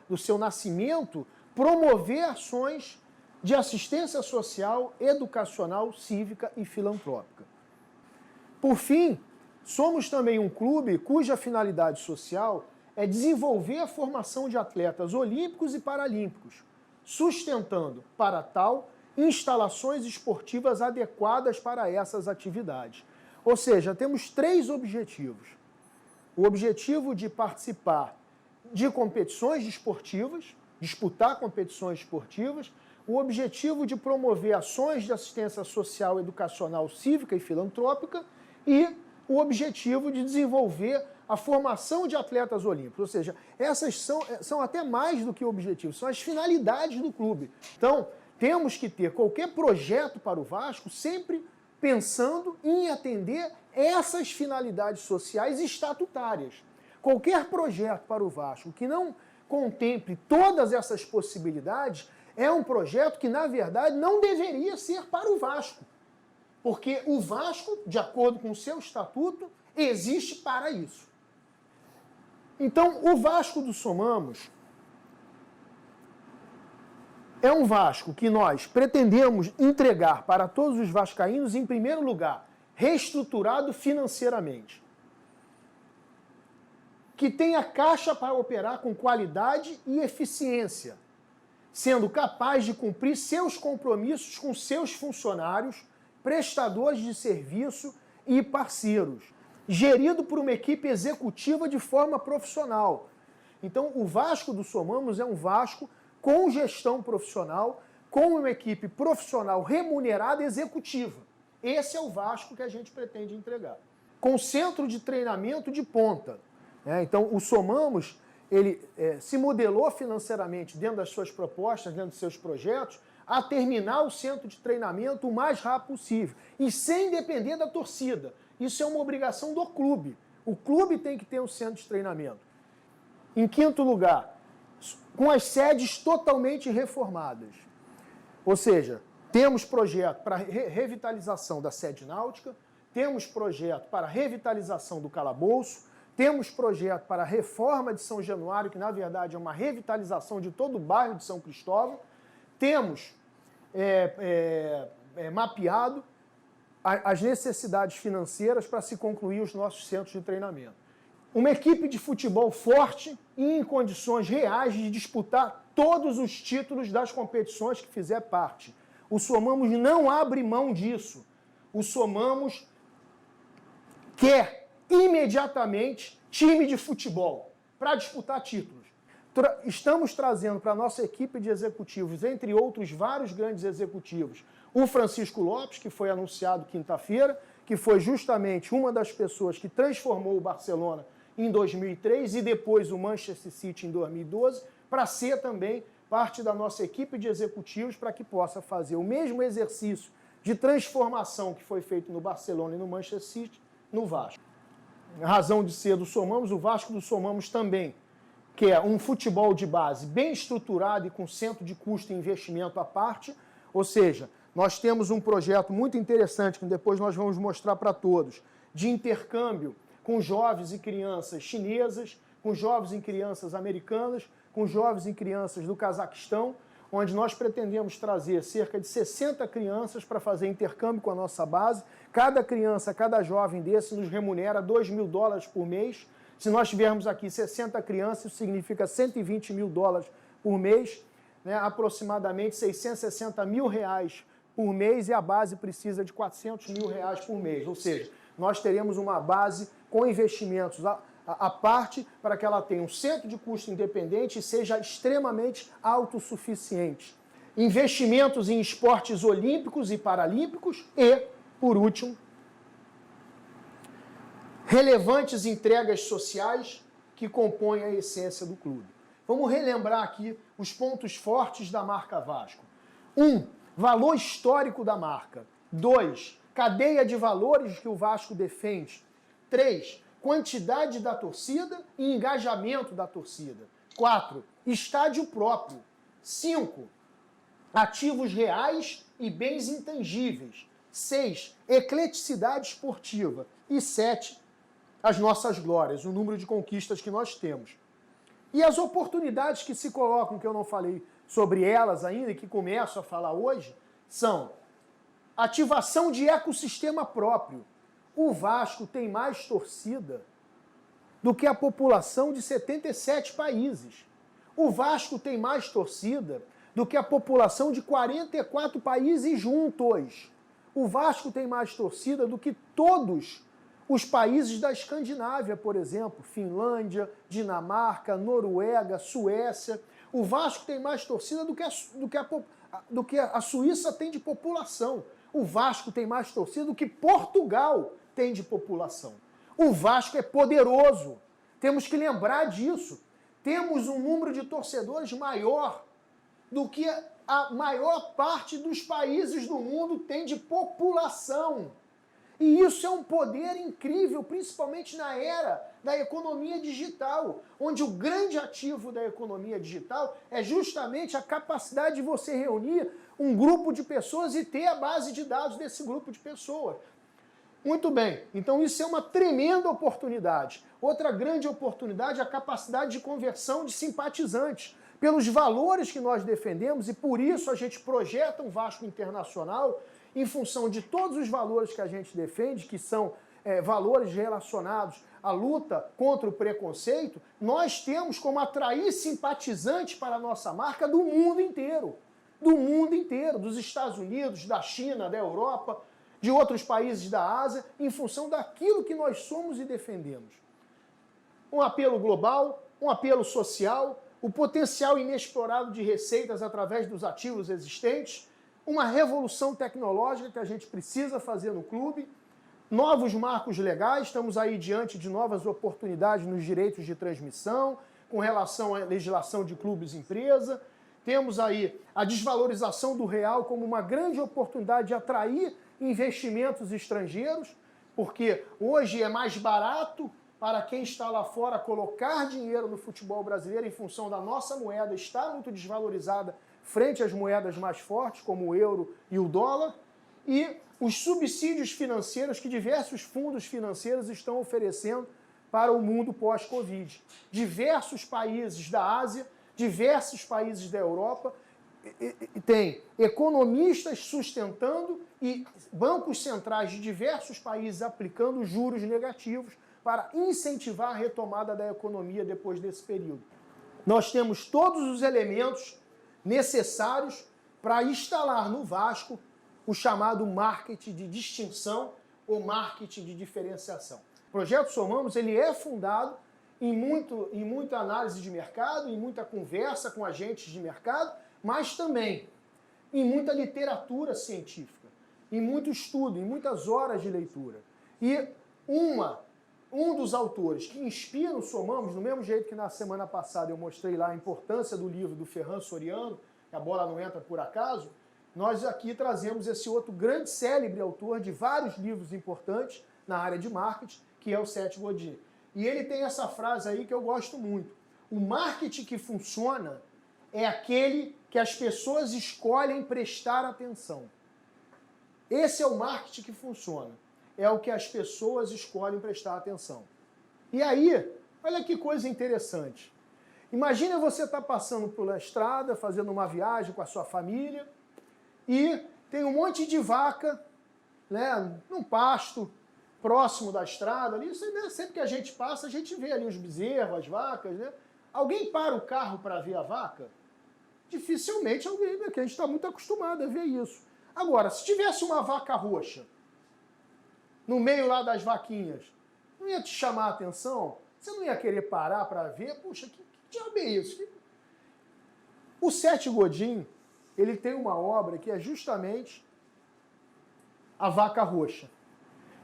do seu nascimento, promover ações de assistência social, educacional, cívica e filantrópica. Por fim, somos também um clube cuja finalidade social é desenvolver a formação de atletas olímpicos e paralímpicos, sustentando, para tal, instalações esportivas adequadas para essas atividades. Ou seja, temos 3 objetivos. O objetivo de participar de competições esportivas, disputar competições esportivas, o objetivo de promover ações de assistência social, educacional, cívica e filantrópica e o objetivo de desenvolver a formação de atletas olímpicos. Ou seja, essas são até mais do que objetivos, são as finalidades do clube. Então, temos que ter qualquer projeto para o Vasco sempre pensando em atender essas finalidades sociais estatutárias. Qualquer projeto para o Vasco que não contemple todas essas possibilidades é um projeto que, na verdade, não deveria ser para o Vasco. Porque o Vasco, de acordo com o seu estatuto, existe para isso. Então, o Vasco do Somamos é um Vasco que nós pretendemos entregar para todos os vascaínos, em primeiro lugar, reestruturado financeiramente, que tenha caixa para operar com qualidade e eficiência, sendo capaz de cumprir seus compromissos com seus funcionários, prestadores de serviço e parceiros, gerido por uma equipe executiva de forma profissional. Então, o Vasco do Somamos é um Vasco com gestão profissional, com uma equipe profissional remunerada executiva. Esse é o Vasco que a gente pretende entregar. Com centro de treinamento de ponta. Então, o Somamos ele se modelou financeiramente dentro das suas propostas, dentro dos seus projetos, a terminar o centro de treinamento o mais rápido possível e sem depender da torcida. Isso é uma obrigação do clube. O clube tem que ter um centro de treinamento. Em quinto lugar, com as sedes totalmente reformadas. Ou seja, temos projeto para revitalização da sede náutica, temos projeto para revitalização do calabouço, temos projeto para a reforma de São Januário, que na verdade é uma revitalização de todo o bairro de São Cristóvão. Temos mapeado as necessidades financeiras para se concluir os nossos centros de treinamento. Uma equipe de futebol forte e em condições reais de disputar todos os títulos das competições que fizer parte. O Somamos não abre mão disso. O Somamos quer imediatamente time de futebol para disputar títulos. Estamos trazendo para a nossa equipe de executivos, entre outros vários grandes executivos, o Francisco Lopes, que foi anunciado quinta-feira, que foi justamente uma das pessoas que transformou o Barcelona em 2003 e depois o Manchester City em 2012, para ser também parte da nossa equipe de executivos para que possa fazer o mesmo exercício de transformação que foi feito no Barcelona e no Manchester City no Vasco. A razão de ser do Somamos, o Vasco do Somamos também quer um futebol de base bem estruturado e com centro de custo e investimento à parte, ou seja, nós temos um projeto muito interessante que depois nós vamos mostrar para todos, de intercâmbio com jovens e crianças chinesas, com jovens e crianças americanas, com jovens e crianças do Cazaquistão, onde nós pretendemos trazer cerca de 60 crianças para fazer intercâmbio com a nossa base. Cada criança, cada jovem desse nos remunera $2.000 por mês. Se nós tivermos aqui 60 crianças, isso significa $120.000 por mês, né? Aproximadamente R$660 mil por mês, e a base precisa de R$400 mil por mês. Ou seja, nós teremos uma base com investimentos à parte para que ela tenha um centro de custo independente e seja extremamente autossuficiente. Investimentos em esportes olímpicos e paralímpicos e, por último, relevantes entregas sociais que compõem a essência do clube. Vamos relembrar aqui os pontos fortes da marca Vasco. 1. Valor histórico da marca. 2. Cadeia de valores que o Vasco defende. 3. Quantidade da torcida e engajamento da torcida. 4. Estádio próprio. 5. Ativos reais e bens intangíveis. 6. Ecleticidade esportiva. E 7. As nossas glórias, o número de conquistas que nós temos. E as oportunidades que se colocam, que eu não falei sobre elas ainda e que começo a falar hoje, são ativação de ecossistema próprio. O Vasco tem mais torcida do que a população de 77 países. O Vasco tem mais torcida do que a população de 44 países juntos. O Vasco tem mais torcida do que todos os países da Escandinávia, por exemplo, Finlândia, Dinamarca, Noruega, Suécia. O Vasco tem mais torcida do que a Suíça tem de população. O Vasco tem mais torcida do que Portugal tem de população. O Vasco é poderoso. Temos que lembrar disso. Temos um número de torcedores maior do que a maior parte dos países do mundo tem de população. E isso é um poder incrível, principalmente na era da economia digital, onde o grande ativo da economia digital é justamente a capacidade de você reunir um grupo de pessoas e ter a base de dados desse grupo de pessoas. Muito bem, então isso é uma tremenda oportunidade. Outra grande oportunidade é a capacidade de conversão de simpatizantes, pelos valores que nós defendemos, e por isso a gente projeta um Vasco internacional em função de todos os valores que a gente defende, que são valores relacionados à luta contra o preconceito. Nós temos como atrair simpatizantes para a nossa marca do mundo inteiro. Do mundo inteiro, dos Estados Unidos, da China, da Europa, de outros países da Ásia, em função daquilo que nós somos e defendemos. Um apelo global, um apelo social, o potencial inexplorado de receitas através dos ativos existentes, uma revolução tecnológica que a gente precisa fazer no clube, novos marcos legais, estamos aí diante de novas oportunidades nos direitos de transmissão, com relação à legislação de clubes e empresa. Temos aí a desvalorização do real como uma grande oportunidade de atrair investimentos estrangeiros, porque hoje é mais barato para quem está lá fora colocar dinheiro no futebol brasileiro em função da nossa moeda estar muito desvalorizada frente às moedas mais fortes, como o euro e o dólar, e os subsídios financeiros que diversos fundos financeiros estão oferecendo para o mundo pós-Covid. Diversos países da Ásia, diversos países da Europa têm economistas sustentando e bancos centrais de diversos países aplicando juros negativos para incentivar a retomada da economia depois desse período. Nós temos todos os elementos necessários para instalar no Vasco o chamado marketing de distinção ou marketing de diferenciação. O Projeto Somamos ele é fundado em muita análise de mercado, em muita conversa com agentes de mercado, mas também em muita literatura científica, em muito estudo, em muitas horas de leitura. E um dos autores que inspira o Somamos, do mesmo jeito que na semana passada eu mostrei lá a importância do livro do Ferran Soriano, que a bola não entra por acaso, nós aqui trazemos esse outro grande célebre autor de vários livros importantes na área de marketing, que é o Seth Godin. E ele tem essa frase aí que eu gosto muito. O marketing que funciona é aquele que as pessoas escolhem prestar atenção. Esse é o marketing que funciona. É o que as pessoas escolhem prestar atenção. E aí, olha que coisa interessante. Imagina você estar passando pela estrada, fazendo uma viagem com a sua família, e tem um monte de vaca, né, num pasto próximo da estrada, ali, sempre que a gente passa, a gente vê ali os bezerros, as vacas, né? Alguém para o carro para ver a vaca? Dificilmente alguém, porque a gente está muito acostumado a ver isso. Agora, se tivesse uma vaca roxa no meio lá das vaquinhas, não ia te chamar a atenção? Você não ia querer parar para ver? Puxa, que diabo é isso? O Seth Godin, ele tem uma obra que é justamente A Vaca Roxa.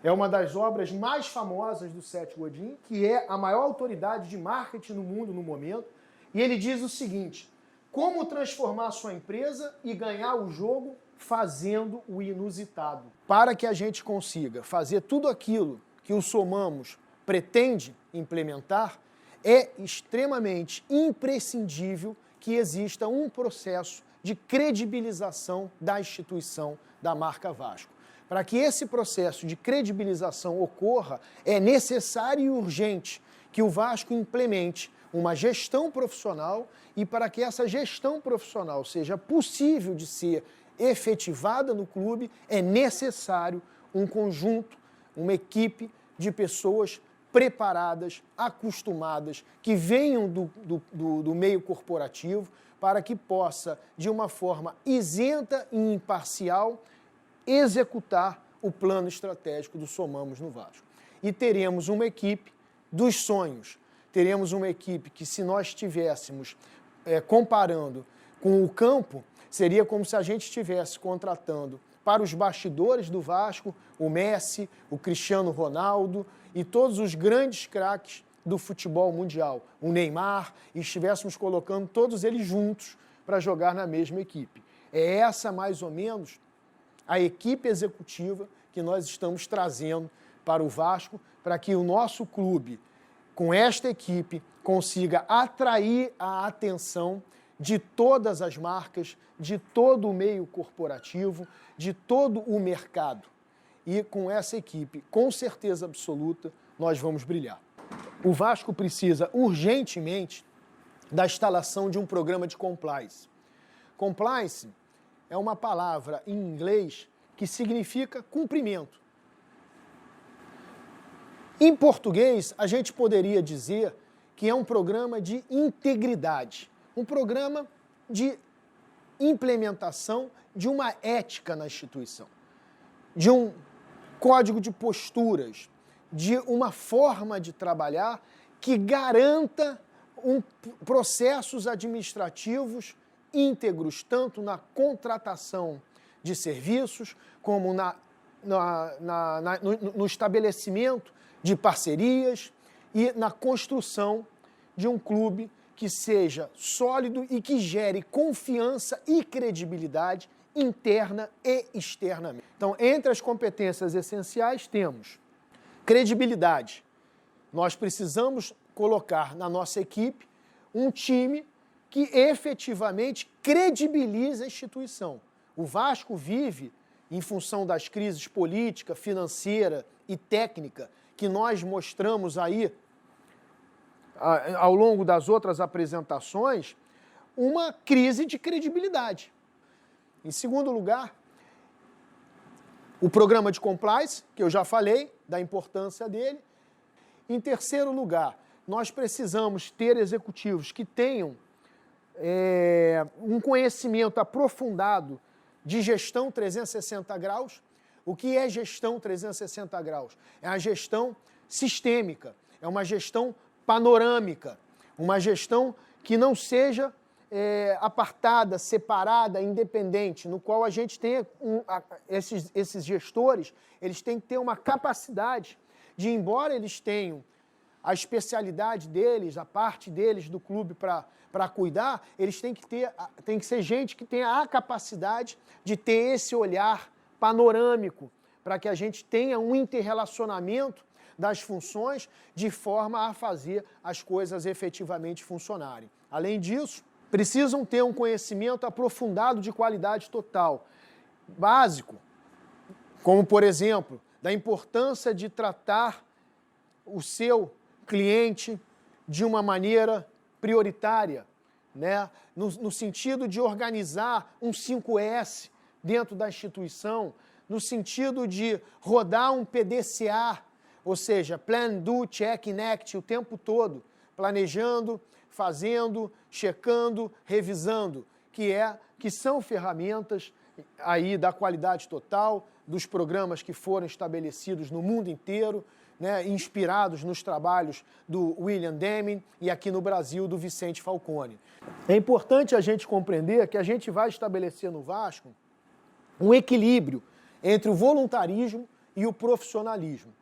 É uma das obras mais famosas do Seth Godin, que é a maior autoridade de marketing no mundo no momento. E ele diz o seguinte: como transformar sua empresa e ganhar o jogo fazendo o inusitado. Para que a gente consiga fazer tudo aquilo que o Somamos pretende implementar, é extremamente imprescindível que exista um processo de credibilização da instituição da marca Vasco. Para que esse processo de credibilização ocorra, é necessário e urgente que o Vasco implemente uma gestão profissional, e para que essa gestão profissional seja possível de ser efetivada no clube, é necessário um conjunto, uma equipe de pessoas preparadas, acostumadas, que venham do meio corporativo, para que possa, de uma forma isenta e imparcial, executar o plano estratégico do Somamos no Vasco. E teremos uma equipe dos sonhos. Teremos uma equipe que, se nós estivéssemos comparando com o campo, seria como se a gente estivesse contratando para os bastidores do Vasco o Messi, o Cristiano Ronaldo e todos os grandes craques do futebol mundial, o Neymar, e estivéssemos colocando todos eles juntos para jogar na mesma equipe. É essa, mais ou menos, a equipe executiva que nós estamos trazendo para o Vasco, para que o nosso clube, com esta equipe, consiga atrair a atenção de todas as marcas, de todo o meio corporativo, de todo o mercado. E com essa equipe, com certeza absoluta, nós vamos brilhar. O Vasco precisa urgentemente da instalação de um programa de compliance. Compliance é uma palavra em inglês que significa cumprimento. Em português, a gente poderia dizer que é um programa de integridade, um programa de implementação de uma ética na instituição, de um código de posturas, de uma forma de trabalhar que garanta processos administrativos íntegros, tanto na contratação de serviços, como no estabelecimento de parcerias e na construção de um clube que seja sólido e que gere confiança e credibilidade interna e externamente. Então, entre as competências essenciais temos credibilidade. Nós precisamos colocar na nossa equipe um time que efetivamente credibiliza a instituição. O Vasco vive, em função das crises política, financeira e técnica que nós mostramos aí ao longo das outras apresentações, uma crise de credibilidade. Em segundo lugar, o programa de compliance, que eu já falei da importância dele. Em terceiro lugar, nós precisamos ter executivos que tenham um conhecimento aprofundado de gestão 360 graus. O que é gestão 360 graus? É a gestão sistêmica, é uma gestão panorâmica, uma gestão que não seja apartada, separada, independente, no qual a gente tenha esses gestores, eles têm que ter uma capacidade de, embora eles tenham a especialidade deles, a parte deles do clube para cuidar, eles têm que ser gente que tenha a capacidade de ter esse olhar panorâmico, para que a gente tenha um interrelacionamento das funções de forma a fazer as coisas efetivamente funcionarem. Além disso, precisam ter um conhecimento aprofundado de qualidade total, básico, como, por exemplo, da importância de tratar o seu cliente de uma maneira prioritária, né? No sentido de organizar um 5S dentro da instituição, no sentido de rodar um PDCA, ou seja, Plan, Do, Check, Act, o tempo todo, planejando, fazendo, checando, revisando, que são ferramentas aí da qualidade total, dos programas que foram estabelecidos no mundo inteiro, né, inspirados nos trabalhos do William Deming e aqui no Brasil do Vicente Falcone. É importante a gente compreender que a gente vai estabelecer no Vasco um equilíbrio entre o voluntarismo e o profissionalismo.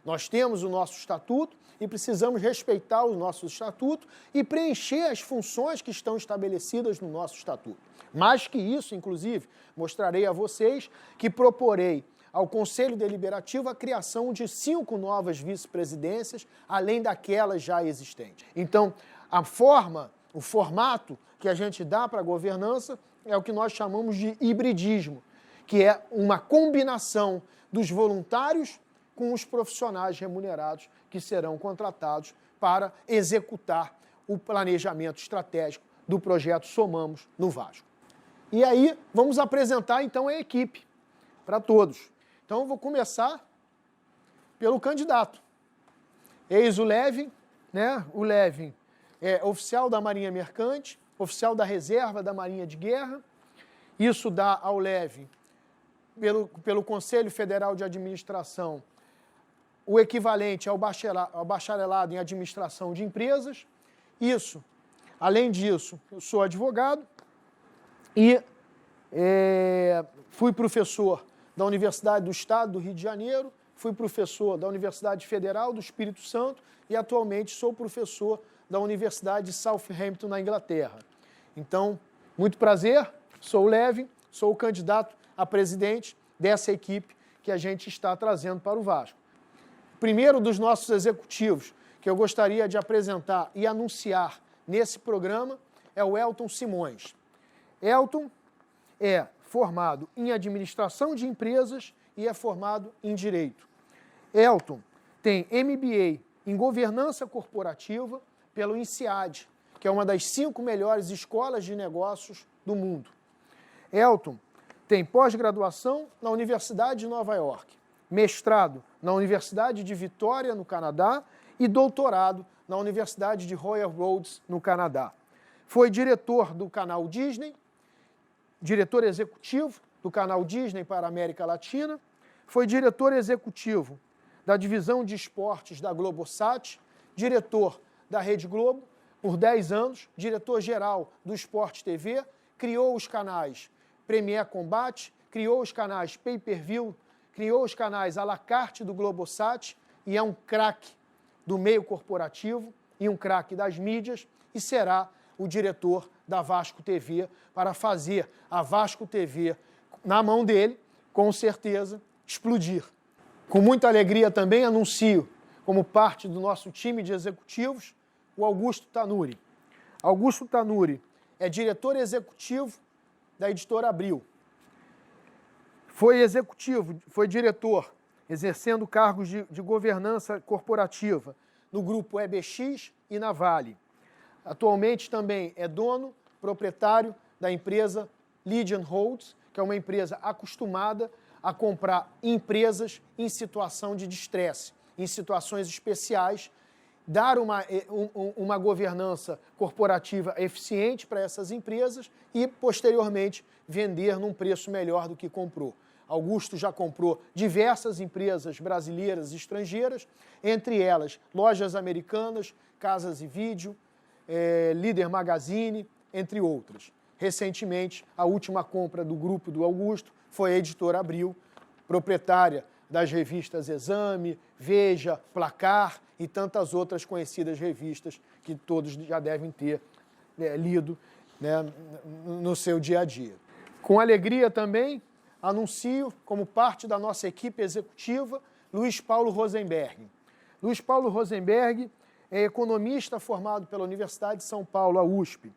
Nós temos o nosso estatuto e precisamos respeitar o nosso estatuto e preencher as funções que estão estabelecidas no nosso estatuto. Mais que isso, inclusive, mostrarei a vocês que proporei ao Conselho Deliberativo a criação de 5 novas vice-presidências, além daquelas já existentes. Então, o formato que a gente dá para a governança é o que nós chamamos de hibridismo, que é uma combinação dos voluntários com os profissionais remunerados que serão contratados para executar o planejamento estratégico do projeto Somamos no Vasco. E aí, vamos apresentar então a equipe para todos. Então, eu vou começar pelo candidato. Eis o Levin, né? O Levin é oficial da Marinha Mercante, oficial da Reserva da Marinha de Guerra. Isso dá ao Levin, pelo Conselho Federal de Administração, o equivalente ao bacharelado em Administração de Empresas. Isso, além disso, eu sou advogado e fui professor da Universidade do Estado do Rio de Janeiro, fui professor da Universidade Federal do Espírito Santo e atualmente sou professor da Universidade de Southampton, na Inglaterra. Então, muito prazer, sou o Levin, sou o candidato a presidente dessa equipe que a gente está trazendo para o Vasco. O primeiro dos nossos executivos que eu gostaria de apresentar e anunciar nesse programa é o Elton Simões. Elton é formado em Administração de Empresas e é formado em Direito. Elton tem MBA em Governança Corporativa pelo INSEAD, que é uma das 5 melhores escolas de negócios do mundo. Elton tem pós-graduação na Universidade de Nova York, mestrado na Universidade de Vitória, no Canadá, e doutorado na Universidade de Royal Roads, no Canadá. Foi diretor do canal Disney, diretor executivo do canal Disney para a América Latina, foi diretor executivo da divisão de esportes da Globosat, diretor da Rede Globo por 10 anos, diretor-geral do Sport TV, criou os canais Premier Combate, criou os canais Pay-Per-View, criou os canais à la carte do Globosat e é um craque do meio corporativo, e um craque das mídias, e será o diretor da Vasco TV para fazer a Vasco TV, na mão dele, com certeza, explodir. Com muita alegria também anuncio, como parte do nosso time de executivos, o Augusto Tanuri. Augusto Tanuri é diretor executivo da Editora Abril. Foi diretor, exercendo cargos de governança corporativa no grupo EBX e na Vale. Atualmente também é dono, proprietário da empresa Legion Holds, que é uma empresa acostumada a comprar empresas em situação de distresse, em situações especiais, dar uma governança corporativa eficiente para essas empresas e, posteriormente, vender num preço melhor do que comprou. Augusto já comprou diversas empresas brasileiras e estrangeiras, entre elas Lojas Americanas, Casas e Vídeo, Líder Magazine, entre outras. Recentemente, a última compra do grupo do Augusto foi a Editora Abril, proprietária das revistas Exame, Veja, Placar e tantas outras conhecidas revistas que todos já devem ter lido, né, no seu dia a dia. Com alegria também, anuncio, como parte da nossa equipe executiva, Luiz Paulo Rosenberg. Luiz Paulo Rosenberg é economista formado pela Universidade de São Paulo, a USP.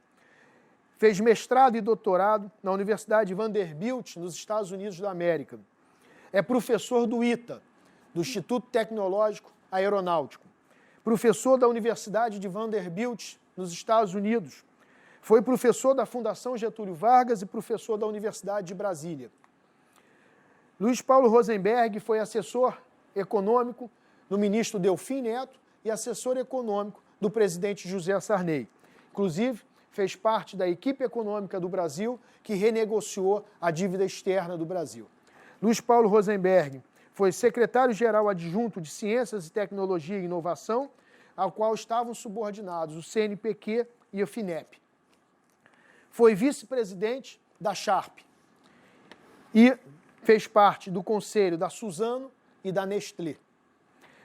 Fez mestrado e doutorado na Universidade Vanderbilt, nos Estados Unidos da América. É professor do ITA, do Instituto Tecnológico Aeronáutico. Professor da Universidade de Vanderbilt, nos Estados Unidos. Foi professor da Fundação Getúlio Vargas e professor da Universidade de Brasília. Luiz Paulo Rosenberg foi assessor econômico do ministro Delfim Neto e assessor econômico do presidente José Sarney. Inclusive, fez parte da equipe econômica do Brasil que renegociou a dívida externa do Brasil. Luiz Paulo Rosenberg foi secretário-geral adjunto de Ciências e Tecnologia e Inovação, ao qual estavam subordinados o CNPq e o FINEP. Foi vice-presidente da Sharp e fez parte do conselho da Suzano e da Nestlé.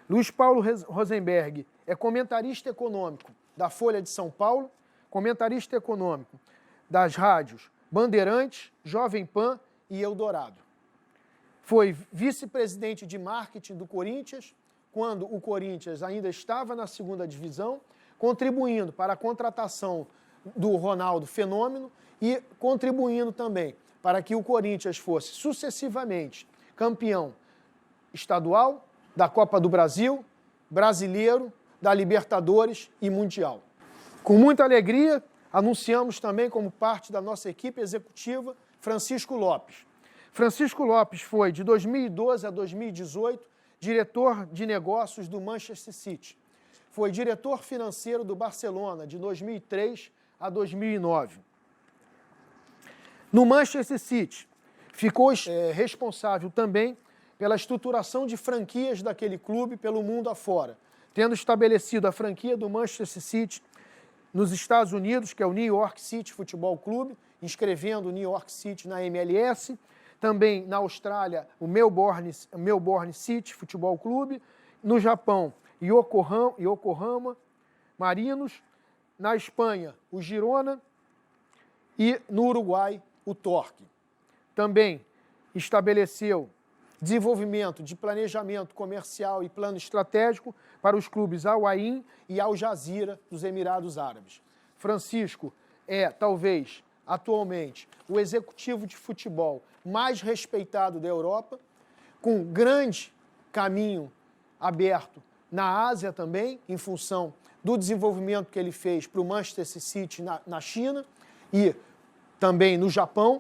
Luiz Paulo Rosenberg é comentarista econômico da Folha de São Paulo, comentarista econômico das rádios Bandeirantes, Jovem Pan e Eldorado. Foi vice-presidente de marketing do Corinthians, quando o Corinthians ainda estava na segunda divisão, contribuindo para a contratação do Ronaldo Fenômeno e contribuindo também para que o Corinthians fosse sucessivamente campeão estadual, da Copa do Brasil, brasileiro, da Libertadores e Mundial. Com muita alegria, anunciamos também como parte da nossa equipe executiva Francisco Lopes. Francisco Lopes foi, de 2012 a 2018, diretor de negócios do Manchester City. Foi diretor financeiro do Barcelona, de 2003 a 2009. No Manchester City, ficou responsável também pela estruturação de franquias daquele clube pelo mundo afora, tendo estabelecido a franquia do Manchester City nos Estados Unidos, que é o New York City Futebol Clube, inscrevendo o New York City na MLS, também na Austrália, o Melbourne City Futebol Clube, no Japão, Yokohama Marinos, na Espanha, o Girona e no Uruguai, o Torque. Também estabeleceu desenvolvimento de planejamento comercial e plano estratégico para os clubes Al Ain e Al Jazeera dos Emirados Árabes. Francisco é, talvez, atualmente, o executivo de futebol mais respeitado da Europa, com grande caminho aberto na Ásia também, em função do desenvolvimento que ele fez para o Manchester City na China e também no Japão,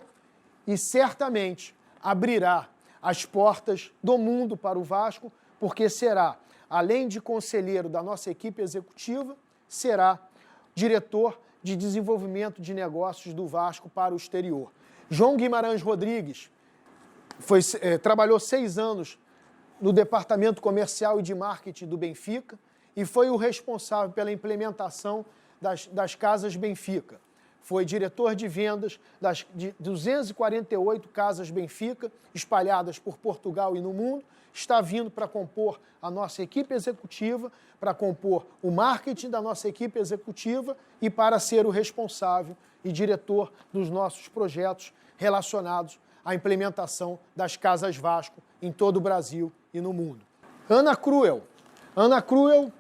e certamente abrirá as portas do mundo para o Vasco, porque será, além de conselheiro da nossa equipe executiva, será diretor de desenvolvimento de negócios do Vasco para o exterior. João Guimarães Rodrigues trabalhou 6 anos no departamento comercial e de marketing do Benfica e foi o responsável pela implementação das Casas Benfica. Foi diretor de vendas de 248 Casas Benfica, espalhadas por Portugal e no mundo, está vindo para compor a nossa equipe executiva, para compor o marketing da nossa equipe executiva e para ser o responsável e diretor dos nossos projetos relacionados à implementação das Casas Vasco em todo o Brasil e no mundo. Ana Cruel. Ana Cruel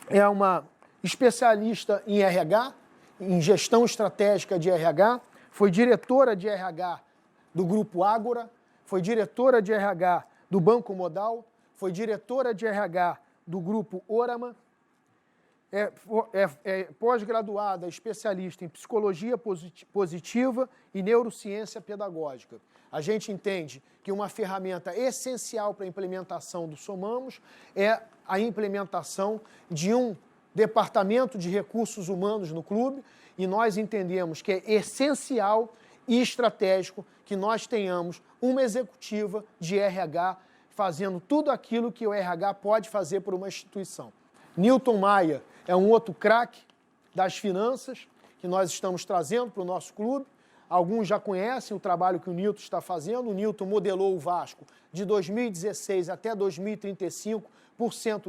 é uma especialista em RH, em gestão estratégica de RH, foi diretora de RH do Grupo Ágora, foi diretora de RH do Banco Modal, foi diretora de RH do Grupo Orama, é pós-graduada, especialista em psicologia positiva e neurociência pedagógica. A gente entende que uma ferramenta essencial para a implementação do Somamos é a implementação de um departamento de recursos humanos no clube, e nós entendemos que é essencial e estratégico que nós tenhamos uma executiva de RH fazendo tudo aquilo que o RH pode fazer por uma instituição. Newton Maia é um outro craque das finanças que nós estamos trazendo para o nosso clube. Alguns já conhecem o trabalho que o Newton está fazendo. O Newton modelou o Vasco de 2016 até 2035,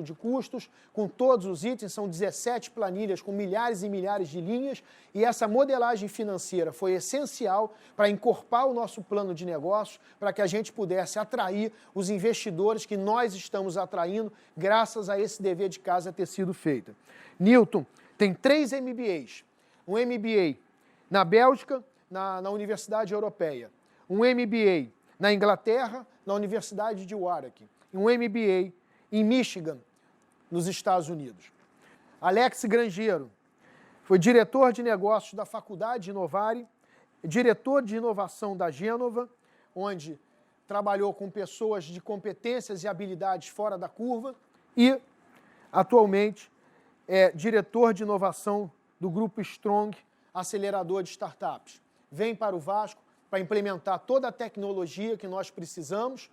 de custos, com todos os itens, são 17 planilhas com milhares e milhares de linhas, e essa modelagem financeira foi essencial para encorpar o nosso plano de negócios, para que a gente pudesse atrair os investidores que nós estamos atraindo, graças a esse dever de casa ter sido feito. Newton tem 3 MBAs, um MBA na Bélgica, na Universidade Europeia, um MBA na Inglaterra, na Universidade de Warwick, e um MBA em Michigan, nos Estados Unidos. Alex Grangeiro foi diretor de negócios da Faculdade de Novare, diretor de inovação da Gênova, onde trabalhou com pessoas de competências e habilidades fora da curva, e atualmente é diretor de inovação do Grupo Strong, acelerador de startups. Vem para o Vasco para implementar toda a tecnologia que nós precisamos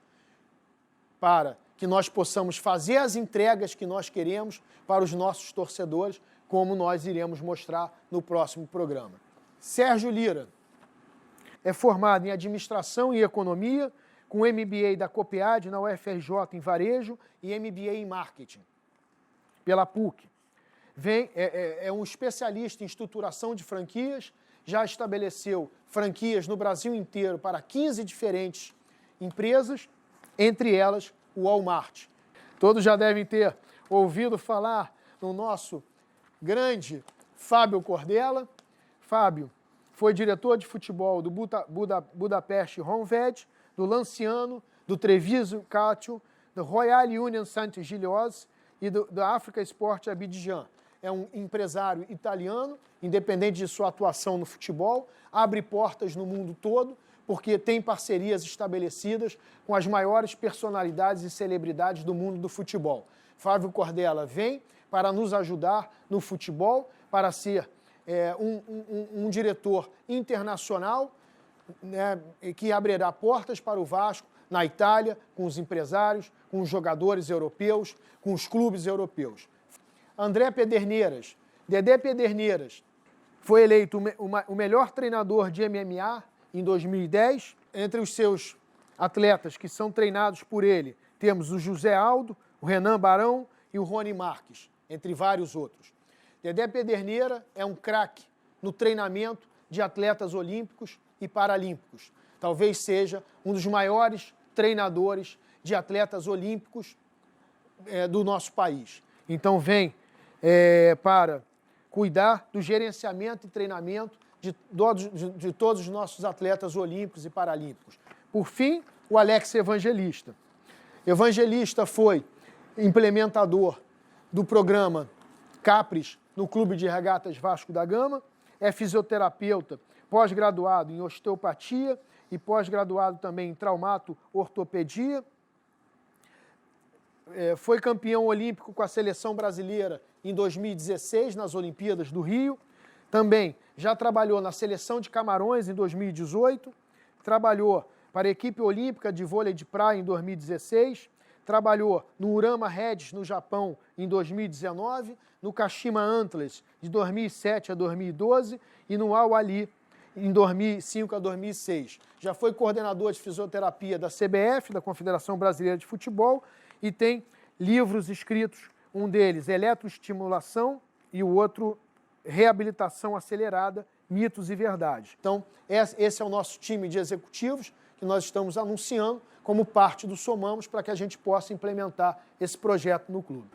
para que nós possamos fazer as entregas que nós queremos para os nossos torcedores, como nós iremos mostrar no próximo programa. Sérgio Lira é formado em Administração e Economia, com MBA da COPEAD na UFRJ em Varejo e MBA em Marketing, pela PUC. É um especialista em estruturação de franquias, já estabeleceu franquias no Brasil inteiro para 15 diferentes empresas, entre elas o Walmart. Todos já devem ter ouvido falar no nosso grande Fábio Cordella. Fábio foi diretor de futebol do Budapeste Honvéd, do Lanciano, do Treviso Calcio, do Royal Union Saint-Gilloise e da Africa Sport Abidjan. É um empresário italiano, independente de sua atuação no futebol, abre portas no mundo todo, porque tem parcerias estabelecidas com as maiores personalidades e celebridades do mundo do futebol. Fábio Cordella vem para nos ajudar no futebol, para ser um diretor internacional, né, que abrirá portas para o Vasco na Itália, com os empresários, com os jogadores europeus, com os clubes europeus. André Pederneiras, Dedé Pederneiras, foi eleito o melhor treinador de MMA em 2010. Entre os seus atletas que são treinados por ele, temos o José Aldo, o Renan Barão e o Rony Marques, entre vários outros. Dedé Pederneira é um craque no treinamento de atletas olímpicos e paralímpicos. Talvez seja um dos maiores treinadores de atletas olímpicos do nosso país. Então vem para cuidar do gerenciamento e treinamento de todos os nossos atletas olímpicos e paralímpicos. Por fim, o Alex Evangelista. Evangelista foi implementador do programa Capres no Clube de Regatas Vasco da Gama, é fisioterapeuta, pós-graduado em osteopatia e pós-graduado também em traumato-ortopedia. Foi campeão olímpico com a seleção brasileira em 2016 nas Olimpíadas do Rio. Também já trabalhou na seleção de Camarões em 2018, trabalhou para a equipe olímpica de vôlei de praia em 2016, trabalhou no Urama Reds no Japão em 2019, no Kashima Antlers de 2007 a 2012 e no Al Ahly em 2005 a 2006. Já foi coordenador de fisioterapia da CBF, da Confederação Brasileira de Futebol, e tem livros escritos, um deles, Eletroestimulação, e o outro, Reabilitação Acelerada, Mitos e Verdades. Então, esse é o nosso time de executivos que nós estamos anunciando como parte do Somamos para que a gente possa implementar esse projeto no clube.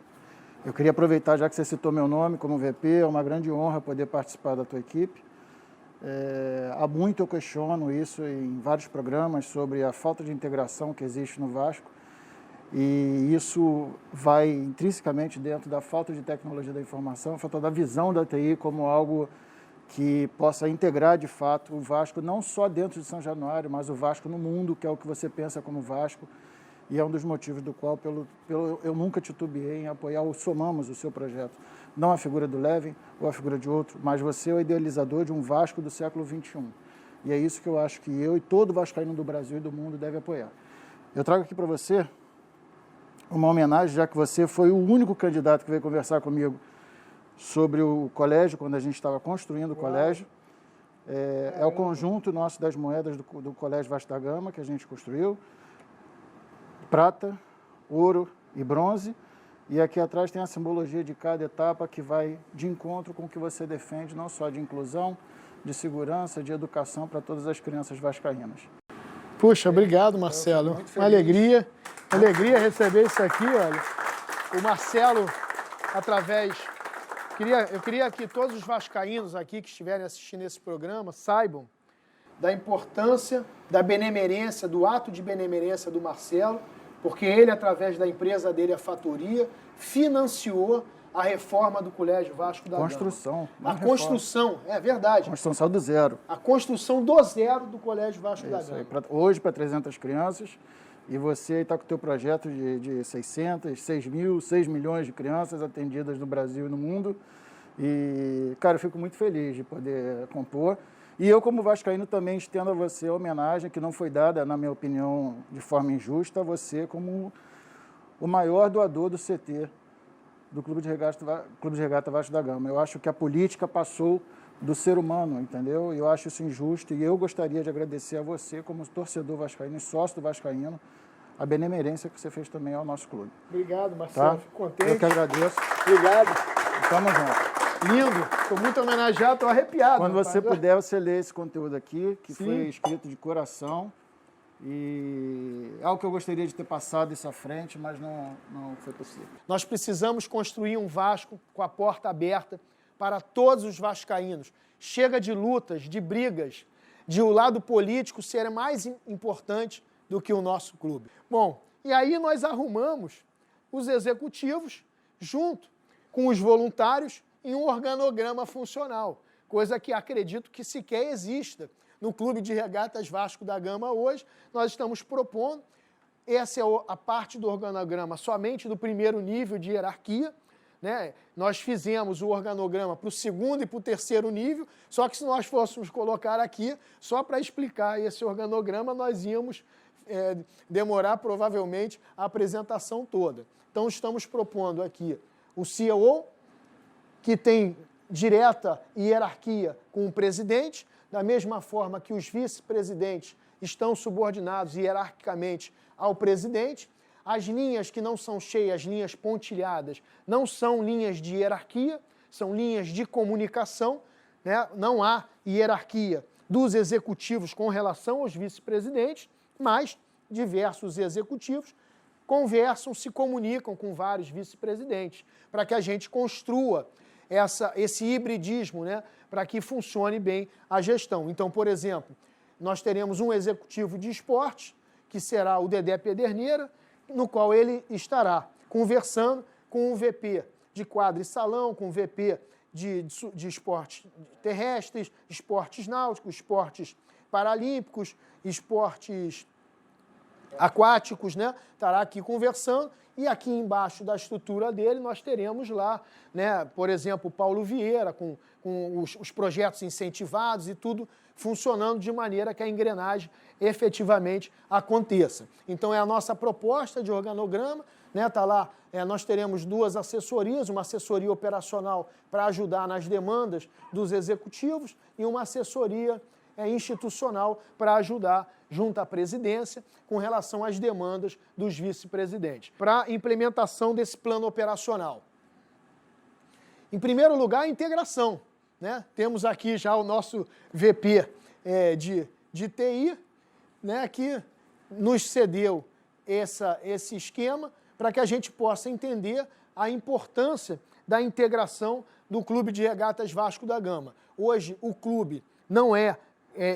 Eu queria aproveitar, já que você citou meu nome como VP, é uma grande honra poder participar da tua equipe. Há muito eu questiono isso em vários programas sobre a falta de integração que existe no Vasco, e isso vai intrinsecamente dentro da falta de tecnologia da informação, falta da visão da TI como algo que possa integrar de fato o Vasco, não só dentro de São Januário, mas o Vasco no mundo, que é o que você pensa como Vasco, e é um dos motivos do qual eu nunca titubeei em apoiar o Somamos, o seu projeto. Não a figura do Levin ou a figura de outro, mas você é o idealizador de um Vasco do século XXI. E é isso que eu acho que eu e todo vascaíno do Brasil e do mundo deve apoiar. Eu trago aqui para você uma homenagem, já que você foi o único candidato que veio conversar comigo sobre o colégio, quando a gente estava construindo o colégio. É o conjunto nosso das moedas do Colégio Vasco da Gama, que a gente construiu. Prata, ouro e bronze. E aqui atrás tem a simbologia de cada etapa que vai de encontro com o que você defende, não só de inclusão, de segurança, de educação para todas as crianças vascaínas. Puxa, obrigado, Marcelo. Uma alegria receber isso aqui, olha. O Marcelo, através... Eu queria que todos os vascaínos aqui que estiverem assistindo esse programa saibam da importância da benemerência, do ato de benemerência do Marcelo, porque ele, através da empresa dele, a Fatoria, financiou a reforma do Colégio Vasco da Gama. Construção. A construção, é verdade. Construção do zero. A construção do zero do Colégio Vasco da Gama. Hoje, para 300 crianças, e você está com o teu projeto de 600, 6 mil, 6 milhões de crianças atendidas no Brasil e no mundo. E, cara, eu fico muito feliz de poder compor. E eu, como vascaíno, também estendo a você a homenagem que não foi dada, na minha opinião, de forma injusta, a você como o maior doador do CT do Clube de Regata Vasco da Gama. Eu acho que a política passou do ser humano, entendeu? E eu acho isso injusto, e eu gostaria de agradecer a você, como torcedor vascaíno e sócio do vascaíno, a benemerência que você fez também ao nosso clube. Obrigado, Marcelo. Tá? Fico contente. Eu que agradeço. Obrigado. Tamo junto. Lindo. Estou muito homenageado, estou arrepiado. Quando rapaz. você puder, você lê esse conteúdo aqui, que Sim. foi escrito de coração. E é algo que eu gostaria de ter passado isso à frente, mas não foi possível. Nós precisamos construir um Vasco com a porta aberta para todos os vascaínos. Chega de lutas, de brigas, de o lado político ser mais importante do que o nosso clube. Bom, e aí nós arrumamos os executivos junto com os voluntários em um organograma funcional, coisa que acredito que sequer exista no Clube de Regatas Vasco da Gama hoje. Nós estamos propondo, essa é a parte do organograma somente do primeiro nível de hierarquia, né? Nós fizemos o organograma para o segundo e para o terceiro nível, só que se nós fôssemos colocar aqui, só para explicar esse organograma, nós íamos demorar provavelmente a apresentação toda. Então estamos propondo aqui o CEO, que tem direta hierarquia com o presidente, da mesma forma que os vice-presidentes estão subordinados hierarquicamente ao presidente. As linhas que não são cheias, linhas pontilhadas, não são linhas de hierarquia, são linhas de comunicação, né? Não há hierarquia dos executivos com relação aos vice-presidentes, mas diversos executivos conversam, se comunicam com vários vice-presidentes, para que a gente construa esse hibridismo, né? Para que funcione bem a gestão. Então, por exemplo, nós teremos um executivo de esportes, que será o Dedé Pederneira, no qual ele estará conversando com o VP de quadra e salão, com o VP de esportes terrestres, esportes náuticos, esportes paralímpicos, esportes aquáticos, né? Estará aqui conversando. E aqui embaixo da estrutura dele nós teremos lá, né, por exemplo, o Paulo Vieira, com os projetos incentivados e tudo funcionando de maneira que a engrenagem efetivamente aconteça. Então é a nossa proposta de organograma, né, tá lá, nós teremos duas assessorias, uma assessoria operacional para ajudar nas demandas dos executivos e uma assessoria institucional para ajudar junto à presidência com relação às demandas dos vice-presidentes, para a implementação desse plano operacional. Em primeiro lugar, a integração, né? Temos aqui já o nosso VP de TI, né, que nos cedeu esse esquema para que a gente possa entender a importância da integração do Clube de Regatas Vasco da Gama. Hoje, o clube não é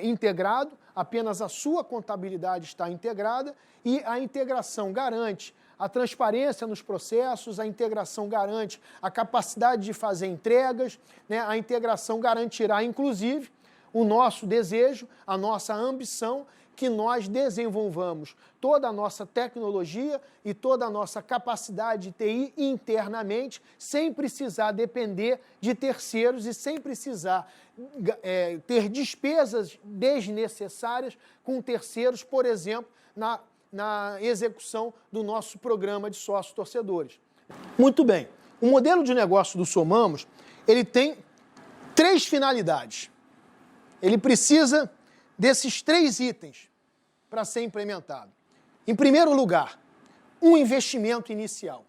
integrado, apenas a sua contabilidade está integrada e a integração garante a transparência nos processos, a integração garante a capacidade de fazer entregas, né? A integração garantirá, inclusive, o nosso desejo, a nossa ambição, que nós desenvolvamos toda a nossa tecnologia e toda a nossa capacidade de TI internamente, sem precisar depender de terceiros e sem precisar ter despesas desnecessárias com terceiros, por exemplo, na execução do nosso programa de sócios-torcedores. Muito bem, o modelo de negócio do Somamos, ele tem 3 finalidades. Ele precisa desses 3 itens para ser implementado. Em primeiro lugar, um investimento inicial.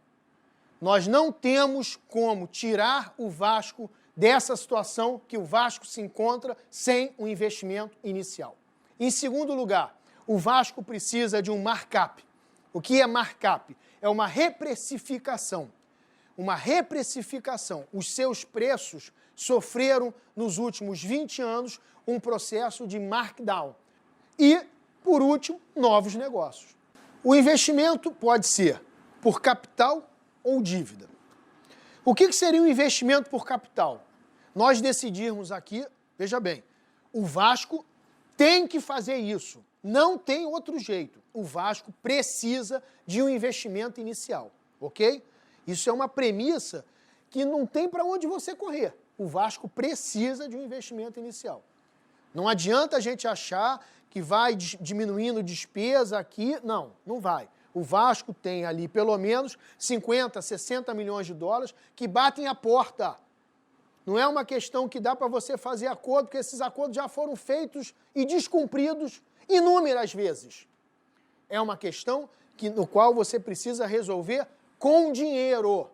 Nós não temos como tirar o Vasco dessa situação que o Vasco se encontra sem um investimento inicial. Em segundo lugar, o Vasco precisa de um markup. O que é markup? É uma reprecificação. Uma reprecificação. Os seus preços sofreram, nos últimos 20 anos, um processo de markdown. E, por último, novos negócios. O investimento pode ser por capital ou dívida. O que seria um investimento por capital? Nós decidirmos aqui, veja bem, o Vasco tem que fazer isso. Não tem outro jeito. O Vasco precisa de um investimento inicial, ok? Isso é uma premissa que não tem para onde você correr. O Vasco precisa de um investimento inicial. Não adianta a gente achar que vai diminuindo despesa aqui. Não, não vai. O Vasco tem ali pelo menos 50, 60 milhões de dólares que batem a porta. Não é uma questão que dá para você fazer acordo, porque esses acordos já foram feitos e descumpridos inúmeras vezes. É uma questão no qual você precisa resolver com dinheiro.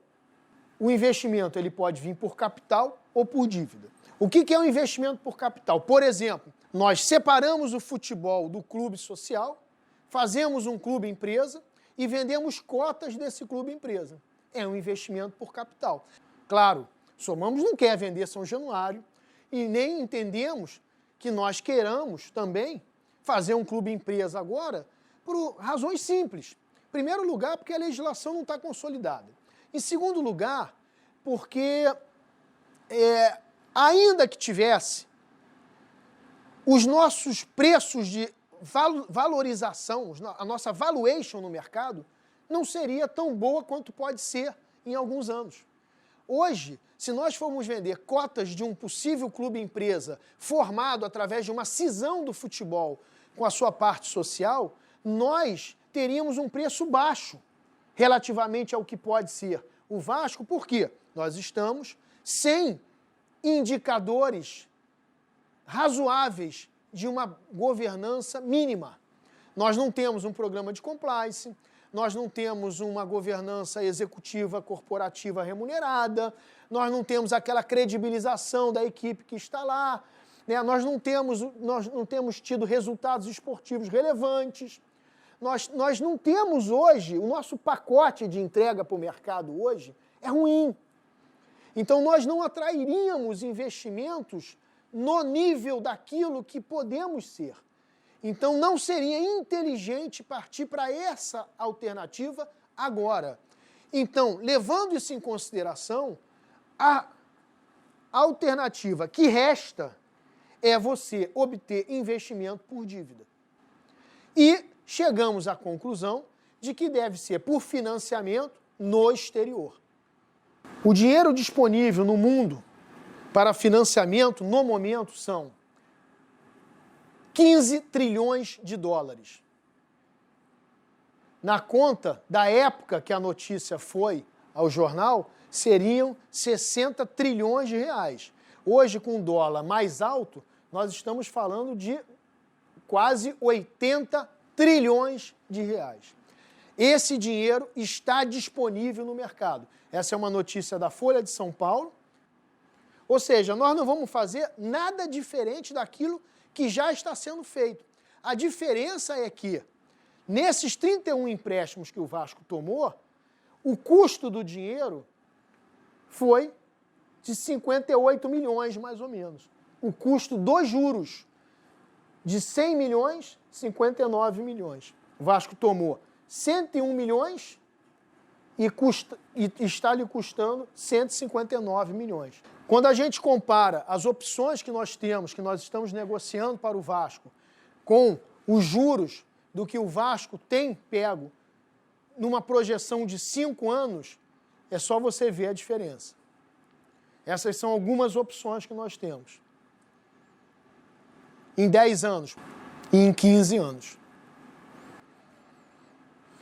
O investimento ele pode vir por capital ou por dívida. O que é um investimento por capital? Por exemplo, nós separamos o futebol do clube social, fazemos um clube empresa e vendemos cotas desse clube empresa. É um investimento por capital. Claro, Somamos não quer vender São Januário e nem entendemos que nós queiramos também fazer um clube empresa agora por razões simples. Em primeiro lugar, porque a legislação não está consolidada. Em segundo lugar, porque ainda que tivesse, os nossos preços de valorização, a nossa valuation no mercado, não seria tão boa quanto pode ser em alguns anos. Hoje, se nós formos vender cotas de um possível clube-empresa formado através de uma cisão do futebol com a sua parte social, nós teríamos um preço baixo relativamente ao que pode ser o Vasco. Por quê? Nós estamos sem indicadores razoáveis de uma governança mínima. Nós não temos um programa de compliance, nós não temos uma governança executiva corporativa remunerada, nós não temos aquela credibilização da equipe que está lá, né? Nós não temos tido resultados esportivos relevantes, nós não temos hoje, o nosso pacote de entrega para o mercado hoje é ruim. Então nós não atrairíamos investimentos no nível daquilo que podemos ser. Então não seria inteligente partir para essa alternativa agora. Então, levando isso em consideração, a alternativa que resta é você obter investimento por dívida. E chegamos à conclusão de que deve ser por financiamento no exterior. O dinheiro disponível no mundo para financiamento, no momento, são 15 trilhões de dólares. Na conta da época que a notícia foi ao jornal, seriam 60 trilhões de reais. Hoje, com o dólar mais alto, nós estamos falando de quase 80 trilhões de reais. Esse dinheiro está disponível no mercado. Essa é uma notícia da Folha de São Paulo. Ou seja, nós não vamos fazer nada diferente daquilo que já está sendo feito. A diferença é que, nesses 31 empréstimos que o Vasco tomou, o custo do dinheiro foi de 58 milhões, mais ou menos. O custo dos juros, de 100 milhões, 59 milhões. O Vasco tomou 101 milhões e está lhe custando 159 milhões. Quando a gente compara as opções que nós temos, que nós estamos negociando para o Vasco, com os juros do que o Vasco tem pego numa projeção de 5 anos, é só você ver a diferença. Essas são algumas opções que nós temos. Em 10 anos e em 15 anos.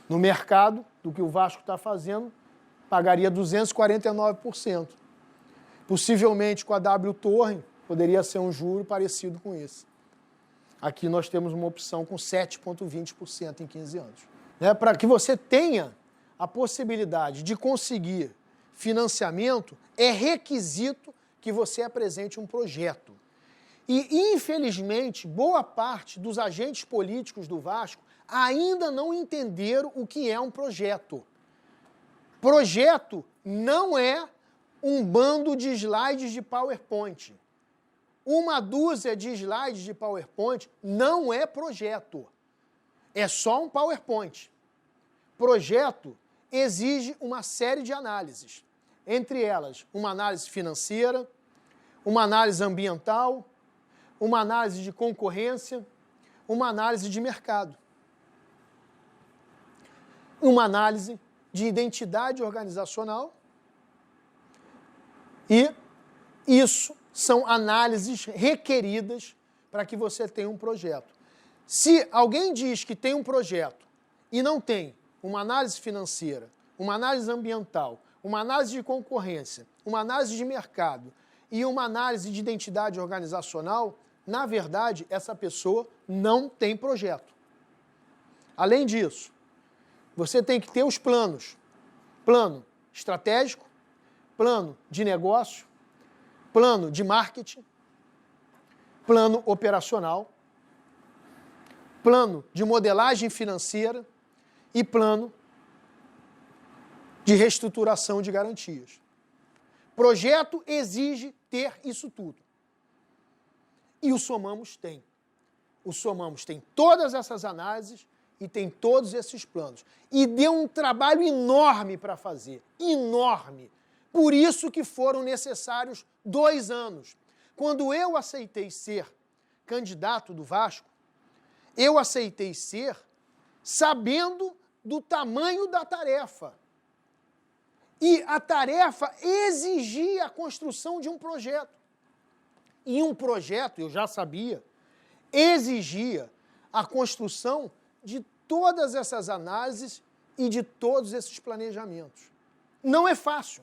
No mercado, do que o Vasco está fazendo, pagaria 249%. Possivelmente com a W Torre, poderia ser um juro parecido com esse. Aqui nós temos uma opção com 7,20% em 15 anos. Para que você tenha a possibilidade de conseguir financiamento, é requisito que você apresente um projeto. E, infelizmente, boa parte dos agentes políticos do Vasco ainda não entenderam o que é um projeto. Projeto não é um bando de slides de PowerPoint. Uma dúzia de slides de PowerPoint não é projeto. É só um PowerPoint. Projeto exige uma série de análises. Entre elas, uma análise financeira, uma análise ambiental, uma análise de concorrência, uma análise de mercado, uma análise de identidade organizacional, e isso são análises requeridas para que você tenha um projeto. Se alguém diz que tem um projeto e não tem uma análise financeira, uma análise ambiental, uma análise de concorrência, uma análise de mercado e uma análise de identidade organizacional, na verdade, essa pessoa não tem projeto. Além disso, você tem que ter os planos. Plano estratégico, plano de negócio, plano de marketing, plano operacional, plano de modelagem financeira e plano de reestruturação de garantias. Projeto exige ter isso tudo. E o Somamos tem. O Somamos tem todas essas análises e tem todos esses planos. E deu um trabalho enorme para fazer. Enorme. Por isso que foram necessários 2 anos. Quando eu aceitei ser candidato do Vasco, eu aceitei ser sabendo do tamanho da tarefa. E a tarefa exigia a construção de um projeto. E um projeto, eu já sabia, exigia a construção de todas essas análises e de todos esses planejamentos. Não é fácil.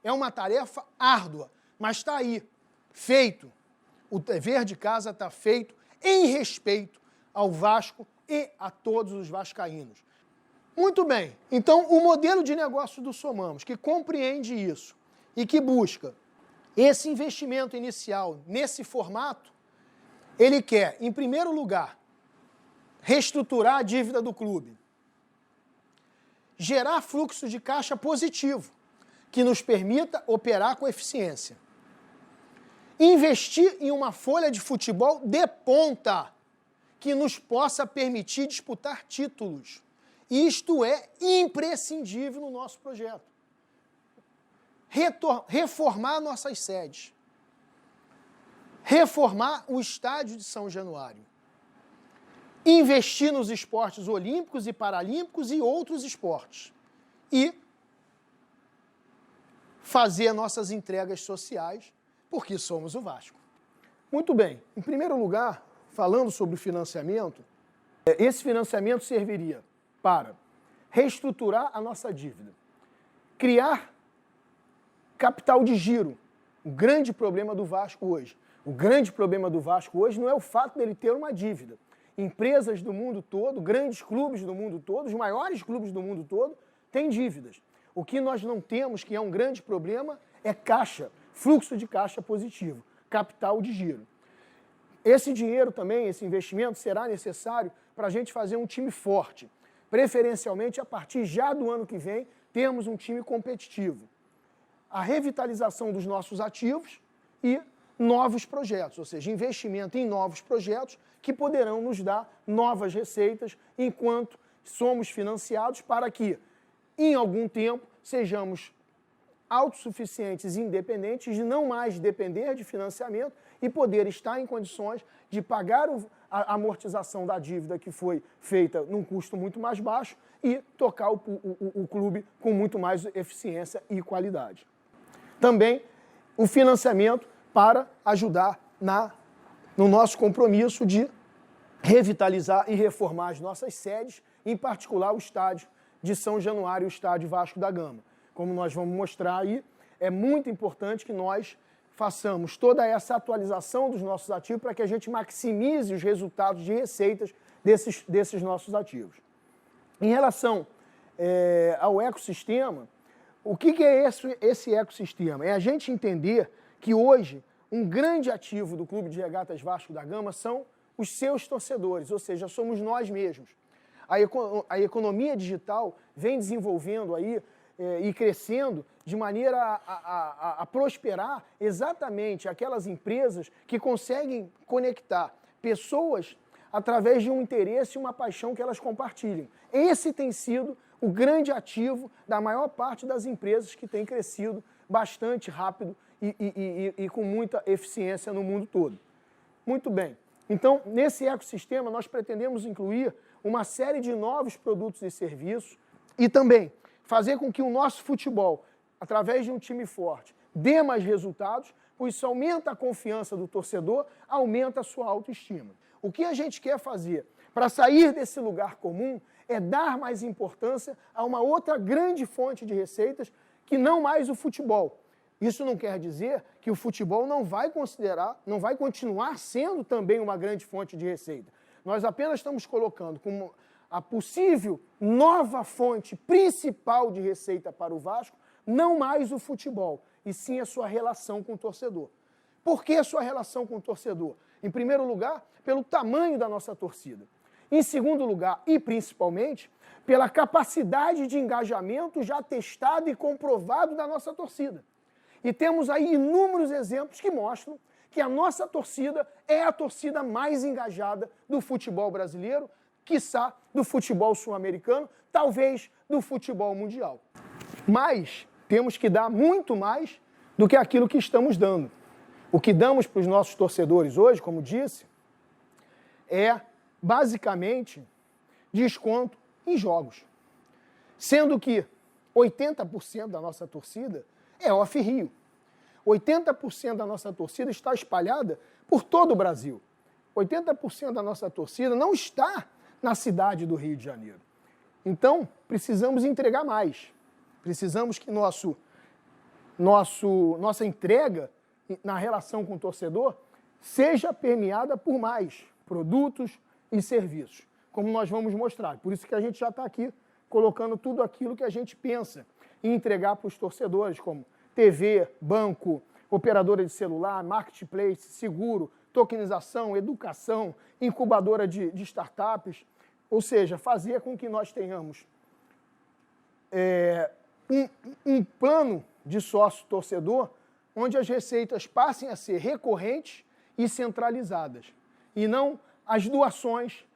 É uma tarefa árdua, mas está aí, feito. O dever de casa está feito em respeito ao Vasco e a todos os vascaínos. Muito bem, então o modelo de negócio do Somamos, que compreende isso e que busca esse investimento inicial nesse formato, ele quer, em primeiro lugar, reestruturar a dívida do clube, gerar fluxo de caixa positivo, que nos permita operar com eficiência, investir em uma folha de futebol de ponta, que nos possa permitir disputar títulos. Isto é imprescindível no nosso projeto. Reformar nossas sedes. Reformar o estádio de São Januário. Investir nos esportes olímpicos e paralímpicos e outros esportes. E fazer nossas entregas sociais, porque somos o Vasco. Muito bem. Em primeiro lugar, falando sobre o financiamento, esse financiamento serviria para reestruturar a nossa dívida, criar capital de giro, o grande problema do Vasco hoje. O grande problema do Vasco hoje não é o fato dele ter uma dívida. Empresas do mundo todo, grandes clubes do mundo todo, os maiores clubes do mundo todo, têm dívidas. O que nós não temos, que é um grande problema, é caixa, fluxo de caixa positivo, capital de giro. Esse dinheiro também, esse investimento, será necessário para a gente fazer um time forte. Preferencialmente, a partir já do ano que vem, termos um time competitivo. A revitalização dos nossos ativos e novos projetos, ou seja, investimento em novos projetos que poderão nos dar novas receitas enquanto somos financiados para que, em algum tempo, sejamos autossuficientes e independentes de não mais depender de financiamento e poder estar em condições de pagar a amortização da dívida que foi feita num custo muito mais baixo e tocar o clube com muito mais eficiência e qualidade. Também o financiamento para ajudar no nosso compromisso de revitalizar e reformar as nossas sedes, em particular o estádio de São Januário e o estádio Vasco da Gama. Como nós vamos mostrar aí, é muito importante que nós façamos toda essa atualização dos nossos ativos para que a gente maximize os resultados de receitas desses nossos ativos. Em relação ao ecossistema, o que é esse ecossistema? É a gente entender que hoje um grande ativo do Clube de Regatas Vasco da Gama são os seus torcedores, ou seja, somos nós mesmos. A economia digital vem desenvolvendo aí e crescendo de maneira a prosperar exatamente aquelas empresas que conseguem conectar pessoas através de um interesse e uma paixão que elas compartilham. Esse tem sido o grande ativo da maior parte das empresas que tem crescido bastante rápido e com muita eficiência no mundo todo. Muito bem. Então, nesse ecossistema, nós pretendemos incluir uma série de novos produtos e serviços e também fazer com que o nosso futebol, através de um time forte, dê mais resultados, pois isso aumenta a confiança do torcedor, aumenta a sua autoestima. O que a gente quer fazer para sair desse lugar comum é dar mais importância a uma outra grande fonte de receitas que não mais o futebol. Isso não quer dizer que o futebol não vai continuar sendo também uma grande fonte de receita. Nós apenas estamos colocando como a possível nova fonte principal de receita para o Vasco, não mais o futebol, e sim a sua relação com o torcedor. Por que a sua relação com o torcedor? Em primeiro lugar, pelo tamanho da nossa torcida. Em segundo lugar, e principalmente, pela capacidade de engajamento já testado e comprovado da nossa torcida. E temos aí inúmeros exemplos que mostram que a nossa torcida é a torcida mais engajada do futebol brasileiro, quiçá do futebol sul-americano, talvez do futebol mundial. Mas temos que dar muito mais do que aquilo que estamos dando. O que damos para os nossos torcedores hoje, como disse, é basicamente desconto em jogos. Sendo que 80% da nossa torcida é off-Rio. 80% da nossa torcida está espalhada por todo o Brasil. 80% da nossa torcida não está na cidade do Rio de Janeiro. Então, precisamos entregar mais. Precisamos que nossa entrega na relação com o torcedor seja permeada por mais produtos e serviços, como nós vamos mostrar. Por isso que a gente já está aqui colocando tudo aquilo que a gente pensa em entregar para os torcedores, como TV, banco, operadora de celular, marketplace, seguro, tokenização, educação, incubadora de startups, ou seja, fazer com que nós tenhamos um plano de sócio-torcedor onde as receitas passem a ser recorrentes e centralizadas, e não as doações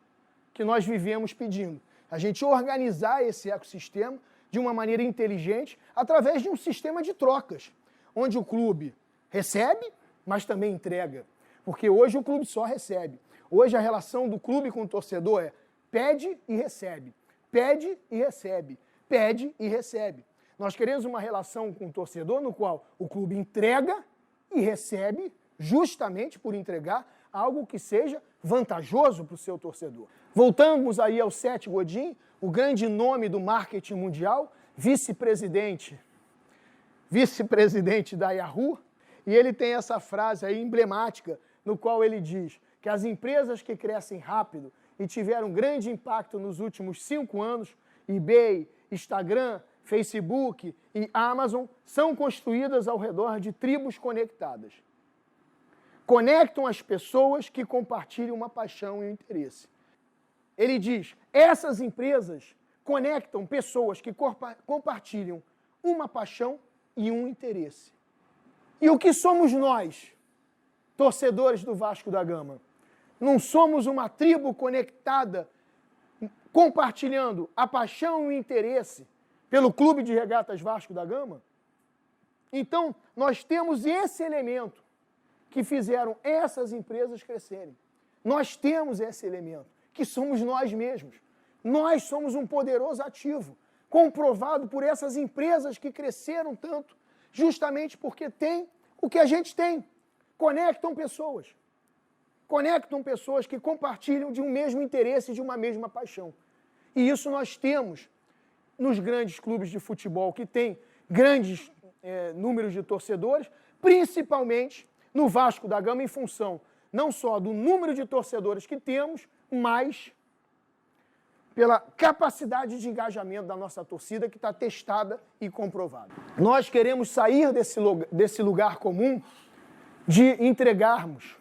que nós vivemos pedindo. A gente organizar esse ecossistema de uma maneira inteligente através de um sistema de trocas, onde o clube recebe, mas também entrega. Porque hoje o clube só recebe. Hoje a relação do clube com o torcedor é pede e recebe, pede e recebe, pede e recebe. Nós queremos uma relação com o torcedor no qual o clube entrega e recebe, justamente por entregar algo que seja vantajoso para o seu torcedor. Voltamos aí ao Seth Godin, o grande nome do marketing mundial, vice-presidente da Yahoo, E ele tem essa frase aí emblemática, no qual ele diz que as empresas que crescem rápido e tiveram grande impacto nos últimos 5 anos, eBay, Instagram, Facebook e Amazon, são construídas ao redor de tribos conectadas. Conectam as pessoas que compartilham uma paixão e um interesse. Ele diz, essas empresas conectam pessoas que compartilham uma paixão e um interesse. E o que somos nós, torcedores do Vasco da Gama? Não somos uma tribo conectada, compartilhando a paixão e o interesse pelo Clube de Regatas Vasco da Gama? Então, nós temos esse elemento que fizeram essas empresas crescerem. Nós temos esse elemento, que somos nós mesmos. Nós somos um poderoso ativo, comprovado por essas empresas que cresceram tanto, justamente porque tem o que a gente tem. Conectam pessoas. Conectam pessoas que compartilham de um mesmo interesse, de uma mesma paixão. E isso nós temos nos grandes clubes de futebol, que têm grandes números de torcedores, principalmente no Vasco da Gama, em função não só do número de torcedores que temos, mas pela capacidade de engajamento da nossa torcida, que está testada e comprovada. Nós queremos sair desse lugar comum de entregarmos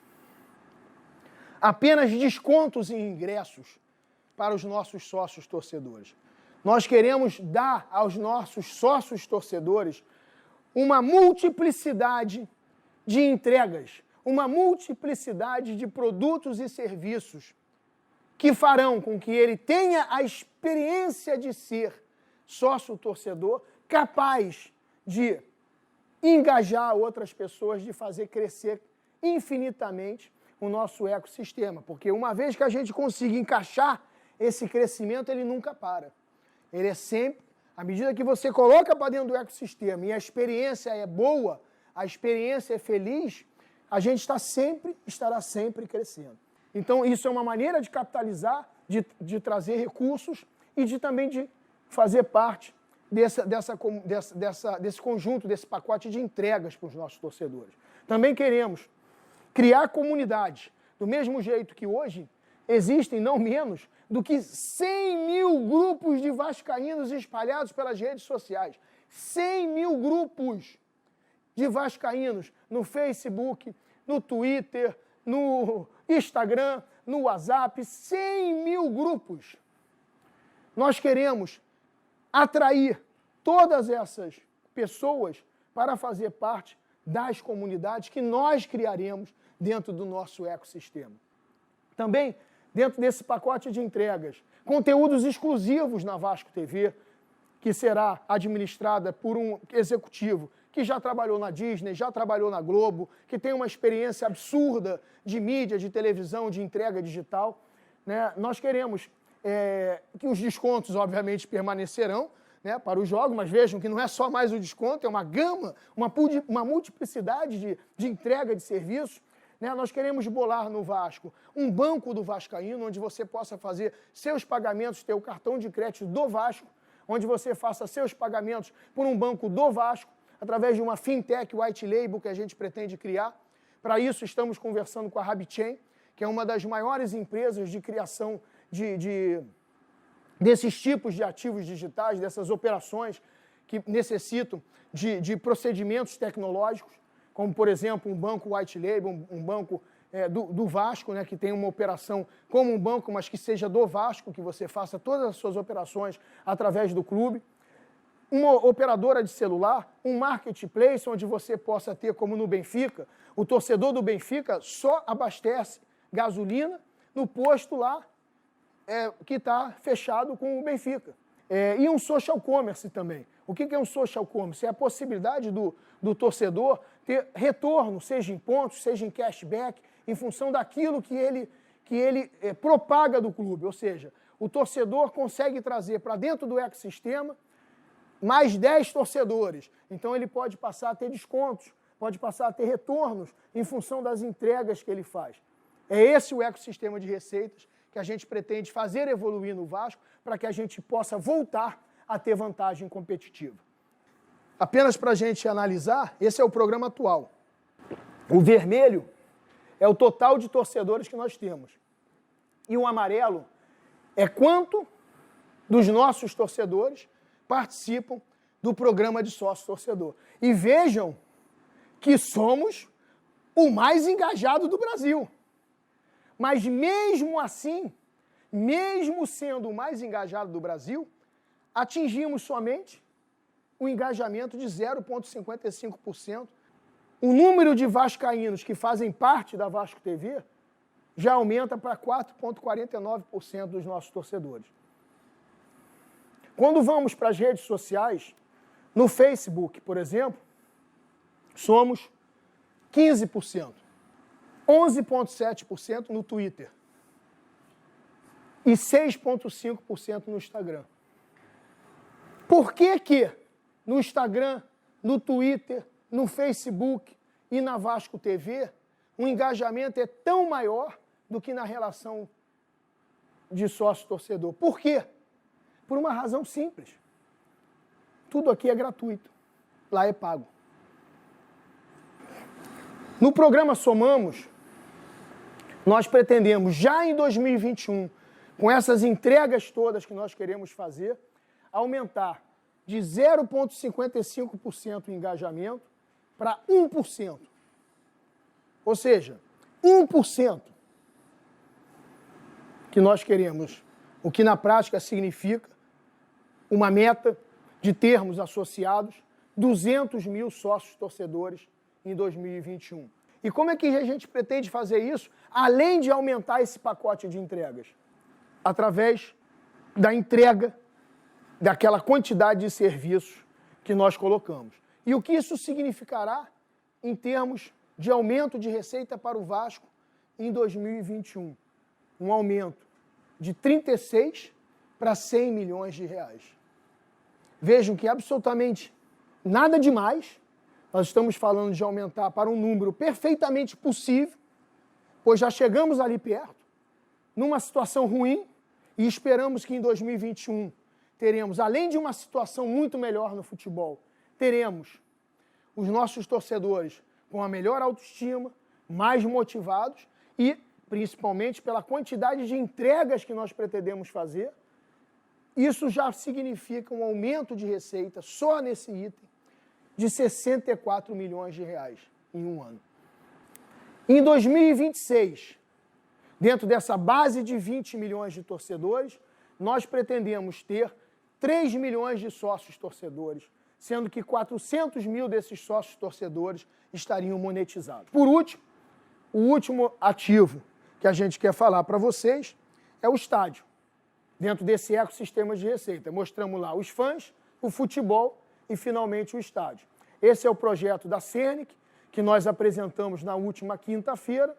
apenas descontos em ingressos para os nossos sócios torcedores. Nós queremos dar aos nossos sócios torcedores uma multiplicidade de entregas, uma multiplicidade de produtos e serviços que farão com que ele tenha a experiência de ser sócio-torcedor, capaz de engajar outras pessoas, de fazer crescer infinitamente o nosso ecossistema. Porque uma vez que a gente consiga encaixar esse crescimento, ele nunca para. Ele é sempre, à medida que você coloca para dentro do ecossistema e a experiência é boa, a experiência é feliz, a gente estará sempre crescendo. Então, isso é uma maneira de capitalizar, de trazer recursos e também de fazer parte desse conjunto, desse pacote de entregas para os nossos torcedores. Também queremos criar comunidades, do mesmo jeito que hoje existem não menos do que 100 mil grupos de vascaínos espalhados pelas redes sociais. 100 mil grupos de vascaínos no Facebook, no Twitter, no Instagram, no WhatsApp, 100 mil grupos. Nós queremos atrair todas essas pessoas para fazer parte das comunidades que nós criaremos dentro do nosso ecossistema. Também, dentro desse pacote de entregas, conteúdos exclusivos na Vasco TV, que será administrada por um executivo que já trabalhou na Disney, já trabalhou na Globo, que tem uma experiência absurda de mídia, de televisão, de entrega digital, né? Nós queremos que os descontos, obviamente, permanecerão, né, para os jogos, mas vejam que não é só mais o desconto, é uma gama, uma multiplicidade de entrega de serviços. Né? Nós queremos bolar no Vasco um banco do Vascaíno, onde você possa fazer seus pagamentos, ter o cartão de crédito do Vasco, onde você faça seus pagamentos por um banco do Vasco, através de uma fintech white label que a gente pretende criar. Para isso, estamos conversando com a Rabichain, que é uma das maiores empresas de criação desses tipos de ativos digitais, dessas operações que necessitam de procedimentos tecnológicos, como, por exemplo, um banco white label, um banco do Vasco, né, que tem uma operação como um banco, mas que seja do Vasco, que você faça todas as suas operações através do clube. Uma operadora de celular, um marketplace onde você possa ter, como no Benfica, o torcedor do Benfica só abastece gasolina no posto lá que está fechado com o Benfica. E um social commerce também. O que é um social commerce? É a possibilidade do torcedor ter retorno, seja em pontos, seja em cashback, em função daquilo que ele propaga do clube. Ou seja, o torcedor consegue trazer para dentro do ecossistema mais 10 torcedores. Então ele pode passar a ter descontos, pode passar a ter retornos em função das entregas que ele faz. É esse o ecossistema de receitas que a gente pretende fazer evoluir no Vasco para que a gente possa voltar a ter vantagem competitiva. Apenas para a gente analisar, esse é o programa atual. O vermelho é o total de torcedores que nós temos. E o amarelo é quanto dos nossos torcedores participam do programa de sócio-torcedor. E vejam que somos o mais engajado do Brasil. Mas mesmo assim, mesmo sendo o mais engajado do Brasil, atingimos somente o engajamento de 0,55%. O número de vascaínos que fazem parte da Vasco TV já aumenta para 4,49% dos nossos torcedores. Quando vamos para as redes sociais, no Facebook, por exemplo, somos 15%, 11,7% no Twitter e 6,5% no Instagram. Por que que no Instagram, no Twitter, no Facebook e na Vasco TV o engajamento é tão maior do que na relação de sócio-torcedor? Por quê? Por uma razão simples. Tudo aqui é gratuito, lá é pago. No programa Somamos, nós pretendemos, já em 2021, com essas entregas todas que nós queremos fazer, aumentar de 0,55% o engajamento para 1%. Ou seja, 1% que nós queremos, o que na prática significa uma meta de termos associados 200 mil sócios torcedores em 2021. E como é que a gente pretende fazer isso, além de aumentar esse pacote de entregas? Através da entrega daquela quantidade de serviços que nós colocamos. E o que isso significará em termos de aumento de receita para o Vasco em 2021? Um aumento de 36 para 100 milhões de reais. Vejam que absolutamente nada demais, nós estamos falando de aumentar para um número perfeitamente possível, pois já chegamos ali perto, numa situação ruim, e esperamos que em 2021 teremos, além de uma situação muito melhor no futebol, teremos os nossos torcedores com a melhor autoestima, mais motivados e, principalmente, pela quantidade de entregas que nós pretendemos fazer. Isso já significa um aumento de receita, só nesse item, de 64 milhões de reais em um ano. Em 2026, dentro dessa base de 20 milhões de torcedores, nós pretendemos ter 3 milhões de sócios torcedores, sendo que 400 mil desses sócios torcedores estariam monetizados. Por último, o último ativo que a gente quer falar para vocês é o estádio. Dentro desse ecossistema de receita, mostramos lá os fãs, o futebol e, finalmente, o estádio. Esse é o projeto da Sernic, que nós apresentamos na última quinta-feira,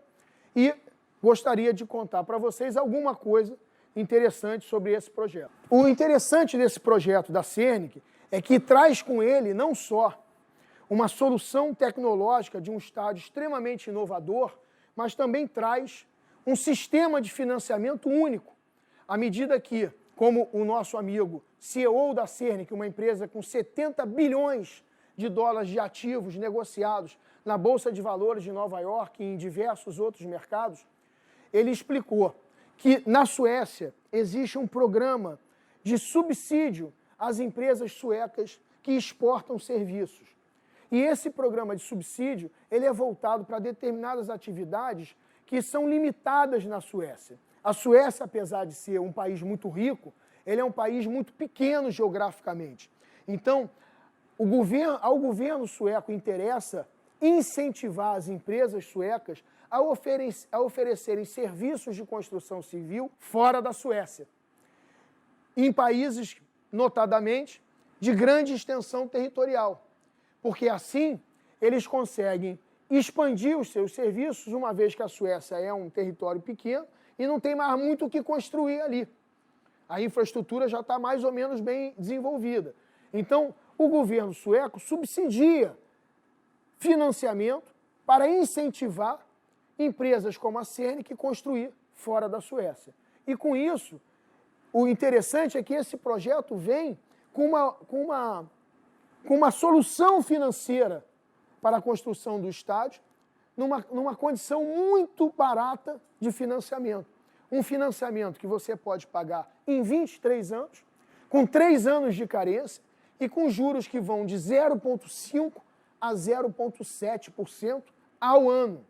e gostaria de contar para vocês alguma coisa interessante sobre esse projeto. O interessante desse projeto da Sernic é que traz com ele não só uma solução tecnológica de um estádio extremamente inovador, mas também traz um sistema de financiamento único, à medida que, como o nosso amigo CEO da Sernic, uma empresa com 70 bilhões de dólares de ativos negociados na Bolsa de Valores de Nova York e em diversos outros mercados, ele explicou que na Suécia existe um programa de subsídio às empresas suecas que exportam serviços. E esse programa de subsídio, ele é voltado para determinadas atividades que são limitadas na Suécia. A Suécia, apesar de ser um país muito rico, ele é um país muito pequeno geograficamente. Então, ao governo sueco interessa incentivar as empresas suecas a oferecerem serviços de construção civil fora da Suécia, em países, notadamente, de grande extensão territorial, porque assim eles conseguem expandir os seus serviços, uma vez que a Suécia é um território pequeno e não tem mais muito o que construir ali. A infraestrutura já está mais ou menos bem desenvolvida. Então, o governo sueco subsidia financiamento para incentivar empresas como a Sernic a construir fora da Suécia. E com isso, o interessante é que esse projeto vem com uma solução financeira para a construção do estádio, numa condição muito barata de financiamento. Um financiamento que você pode pagar em 23 anos, com 3 anos de carência e com juros que vão de 0,5% a 0,7% ao ano.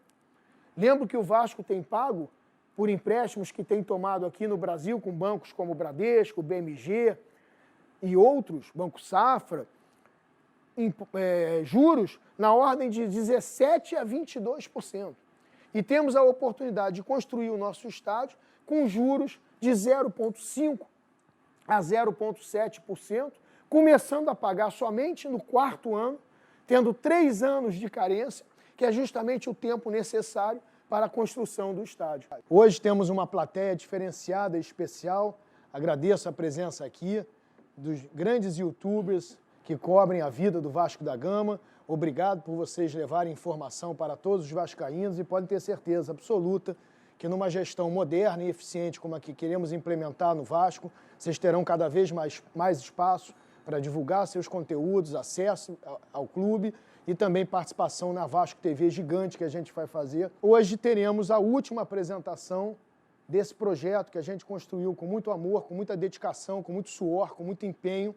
Lembro que o Vasco tem pago por empréstimos que tem tomado aqui no Brasil com bancos como o Bradesco, o BMG e outros, Banco Safra, juros na ordem de 17% a 22%. E temos a oportunidade de construir o nosso estádio com juros de 0,5% a 0,7%, começando a pagar somente no 4º ano, tendo 3 anos de carência, que é justamente o tempo necessário para a construção do estádio. Hoje temos uma plateia diferenciada e especial. Agradeço a presença aqui dos grandes youtubers que cobrem a vida do Vasco da Gama. Obrigado por vocês levarem informação para todos os vascaínos e podem ter certeza absoluta que numa gestão moderna e eficiente como a que queremos implementar no Vasco, vocês terão cada vez mais espaço para divulgar seus conteúdos, acesso ao clube e também participação na Vasco TV gigante que a gente vai fazer. Hoje teremos a última apresentação desse projeto que a gente construiu com muito amor, com muita dedicação, com muito suor, com muito empenho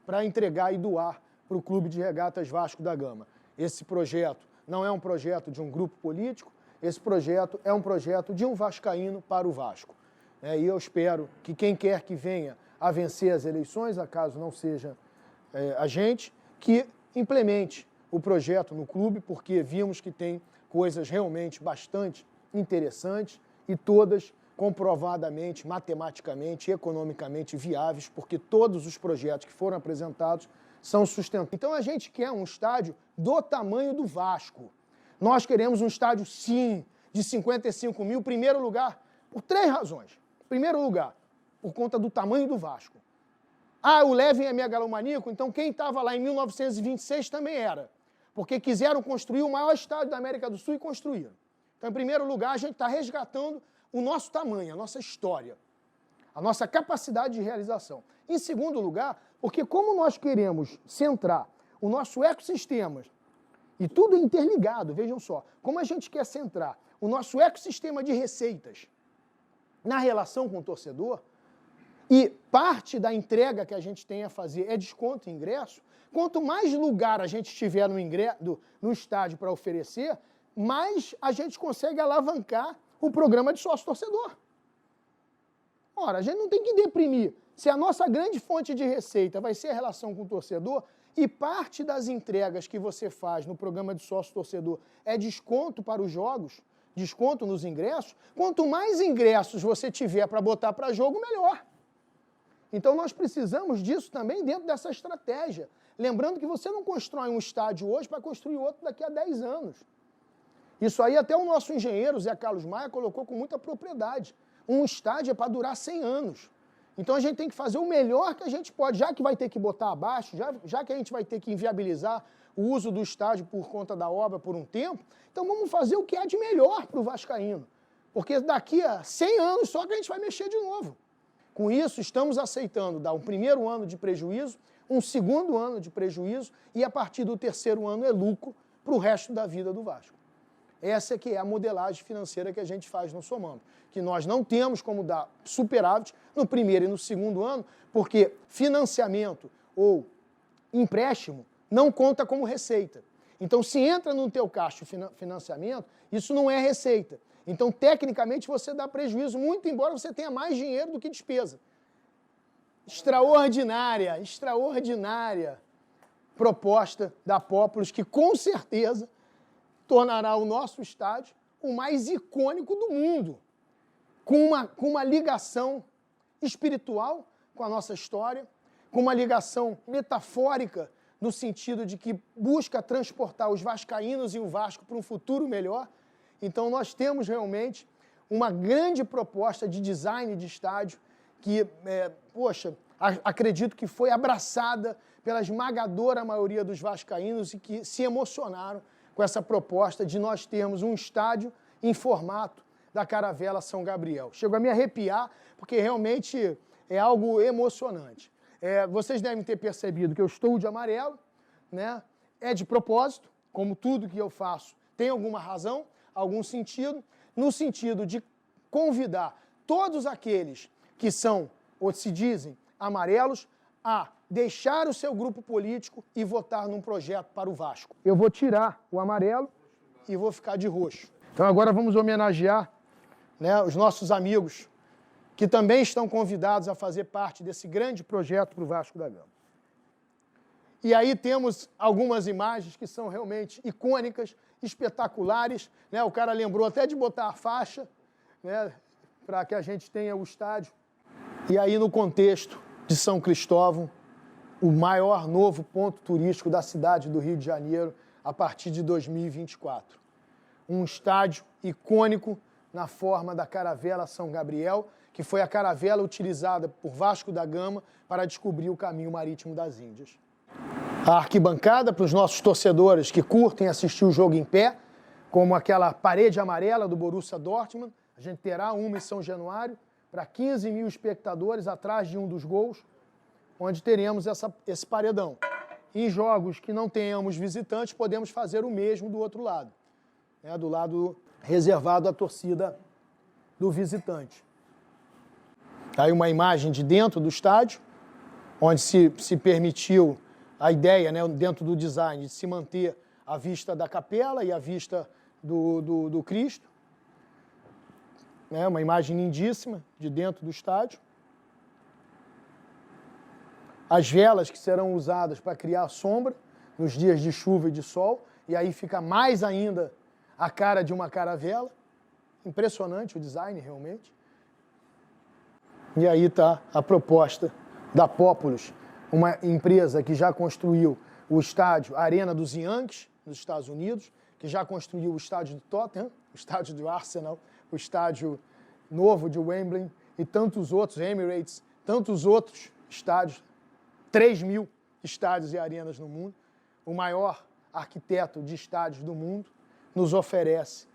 para entregar e doar para o Clube de Regatas Vasco da Gama. Esse projeto não é um projeto de um grupo político, esse projeto é um projeto de um vascaíno para o Vasco. E eu espero que quem quer que venha a vencer as eleições, acaso não seja a gente, que implemente o projeto no clube, porque vimos que tem coisas realmente bastante interessantes e todas comprovadamente, matematicamente, economicamente viáveis, porque todos os projetos que foram apresentados são sustentáveis. Então a gente quer um estádio do tamanho do Vasco. Nós queremos um estádio, sim, de 55 mil, primeiro lugar, por 3 razões. Primeiro lugar, por conta do tamanho do Vasco. O Levin é megalomaníaco, então quem estava lá em 1926 também era. Porque quiseram construir o maior estádio da América do Sul e construíram. Então, em primeiro lugar, a gente está resgatando o nosso tamanho, a nossa história, a nossa capacidade de realização. Em segundo lugar, porque como nós queremos centrar o nosso ecossistema, e tudo interligado, vejam só, como a gente quer centrar o nosso ecossistema de receitas na relação com o torcedor, e parte da entrega que a gente tem a fazer é desconto em ingresso, quanto mais lugar a gente tiver no estádio para oferecer, mais a gente consegue alavancar o programa de sócio-torcedor. Ora, a gente não tem que deprimir. Se a nossa grande fonte de receita vai ser a relação com o torcedor, e parte das entregas que você faz no programa de sócio-torcedor é desconto para os jogos, desconto nos ingressos, quanto mais ingressos você tiver para botar para jogo, melhor. Então nós precisamos disso também dentro dessa estratégia. Lembrando que você não constrói um estádio hoje para construir outro daqui a 10 anos. Isso aí até o nosso engenheiro, Zé Carlos Maia, colocou com muita propriedade. Um estádio é para durar 100 anos. Então a gente tem que fazer o melhor que a gente pode, já que vai ter que botar abaixo, já que a gente vai ter que inviabilizar o uso do estádio por conta da obra por um tempo, então vamos fazer o que há de melhor para o vascaíno. Porque daqui a 100 anos só que a gente vai mexer de novo. Com isso, estamos aceitando dar um primeiro ano de prejuízo, um segundo ano de prejuízo e a partir do terceiro ano é lucro para o resto da vida do Vasco. Essa que é a modelagem financeira que a gente faz no Somando, que nós não temos como dar superávit no primeiro e no segundo ano, porque financiamento ou empréstimo não conta como receita. Então, se entra no teu caixa financiamento, isso não é receita. Então, tecnicamente, você dá prejuízo, muito embora você tenha mais dinheiro do que despesa. Extraordinária proposta da Pópulos, que com certeza tornará o nosso estádio o mais icônico do mundo, com uma ligação espiritual com a nossa história, com uma ligação metafórica no sentido de que busca transportar os vascaínos e o Vasco para um futuro melhor. Então nós temos realmente uma grande proposta de design de estádio que, acredito que foi abraçada pela esmagadora maioria dos vascaínos e que se emocionaram com essa proposta de nós termos um estádio em formato da Caravela São Gabriel. Chego a me arrepiar, porque realmente é algo emocionante. Vocês devem ter percebido que eu estou de amarelo, né? É de propósito, como tudo que eu faço tem alguma razão, algum sentido, no sentido de convidar todos aqueles que são, ou se dizem, amarelos, a deixar o seu grupo político e votar num projeto para o Vasco. Eu vou tirar o amarelo e vou ficar de roxo. Então agora vamos homenagear, né, os nossos amigos que também estão convidados a fazer parte desse grande projeto para o Vasco da Gama. E aí temos algumas imagens que são realmente icônicas, espetaculares, né? O cara lembrou até de botar a faixa, né, para que a gente tenha o estádio. E aí no contexto de São Cristóvão, o maior novo ponto turístico da cidade do Rio de Janeiro a partir de 2024. Um estádio icônico na forma da caravela São Gabriel, que foi a caravela utilizada por Vasco da Gama para descobrir o caminho marítimo das Índias. A arquibancada para os nossos torcedores que curtem assistir o jogo em pé, como aquela parede amarela do Borussia Dortmund. A gente terá uma em São Januário, para 15 mil espectadores atrás de um dos gols, onde teremos esse paredão. Em jogos que não tenhamos visitantes, podemos fazer o mesmo do outro lado, né, do lado reservado à torcida do visitante. Aí uma imagem de dentro do estádio, onde se permitiu a ideia, né, dentro do design, de se manter a vista da capela e a vista do Cristo. Né, uma imagem lindíssima de dentro do estádio. As velas que serão usadas para criar sombra nos dias de chuva e de sol, e aí fica mais ainda a cara de uma caravela. Impressionante o design, realmente. E aí está a proposta da Populous, uma empresa que já construiu o estádio Arena dos Yankees, nos Estados Unidos, que já construiu o estádio do Tottenham, o estádio do Arsenal, o estádio novo de Wembley e tantos outros, Emirates, tantos outros estádios, 3.000 estádios e arenas no mundo. O maior arquiteto de estádios do mundo nos oferece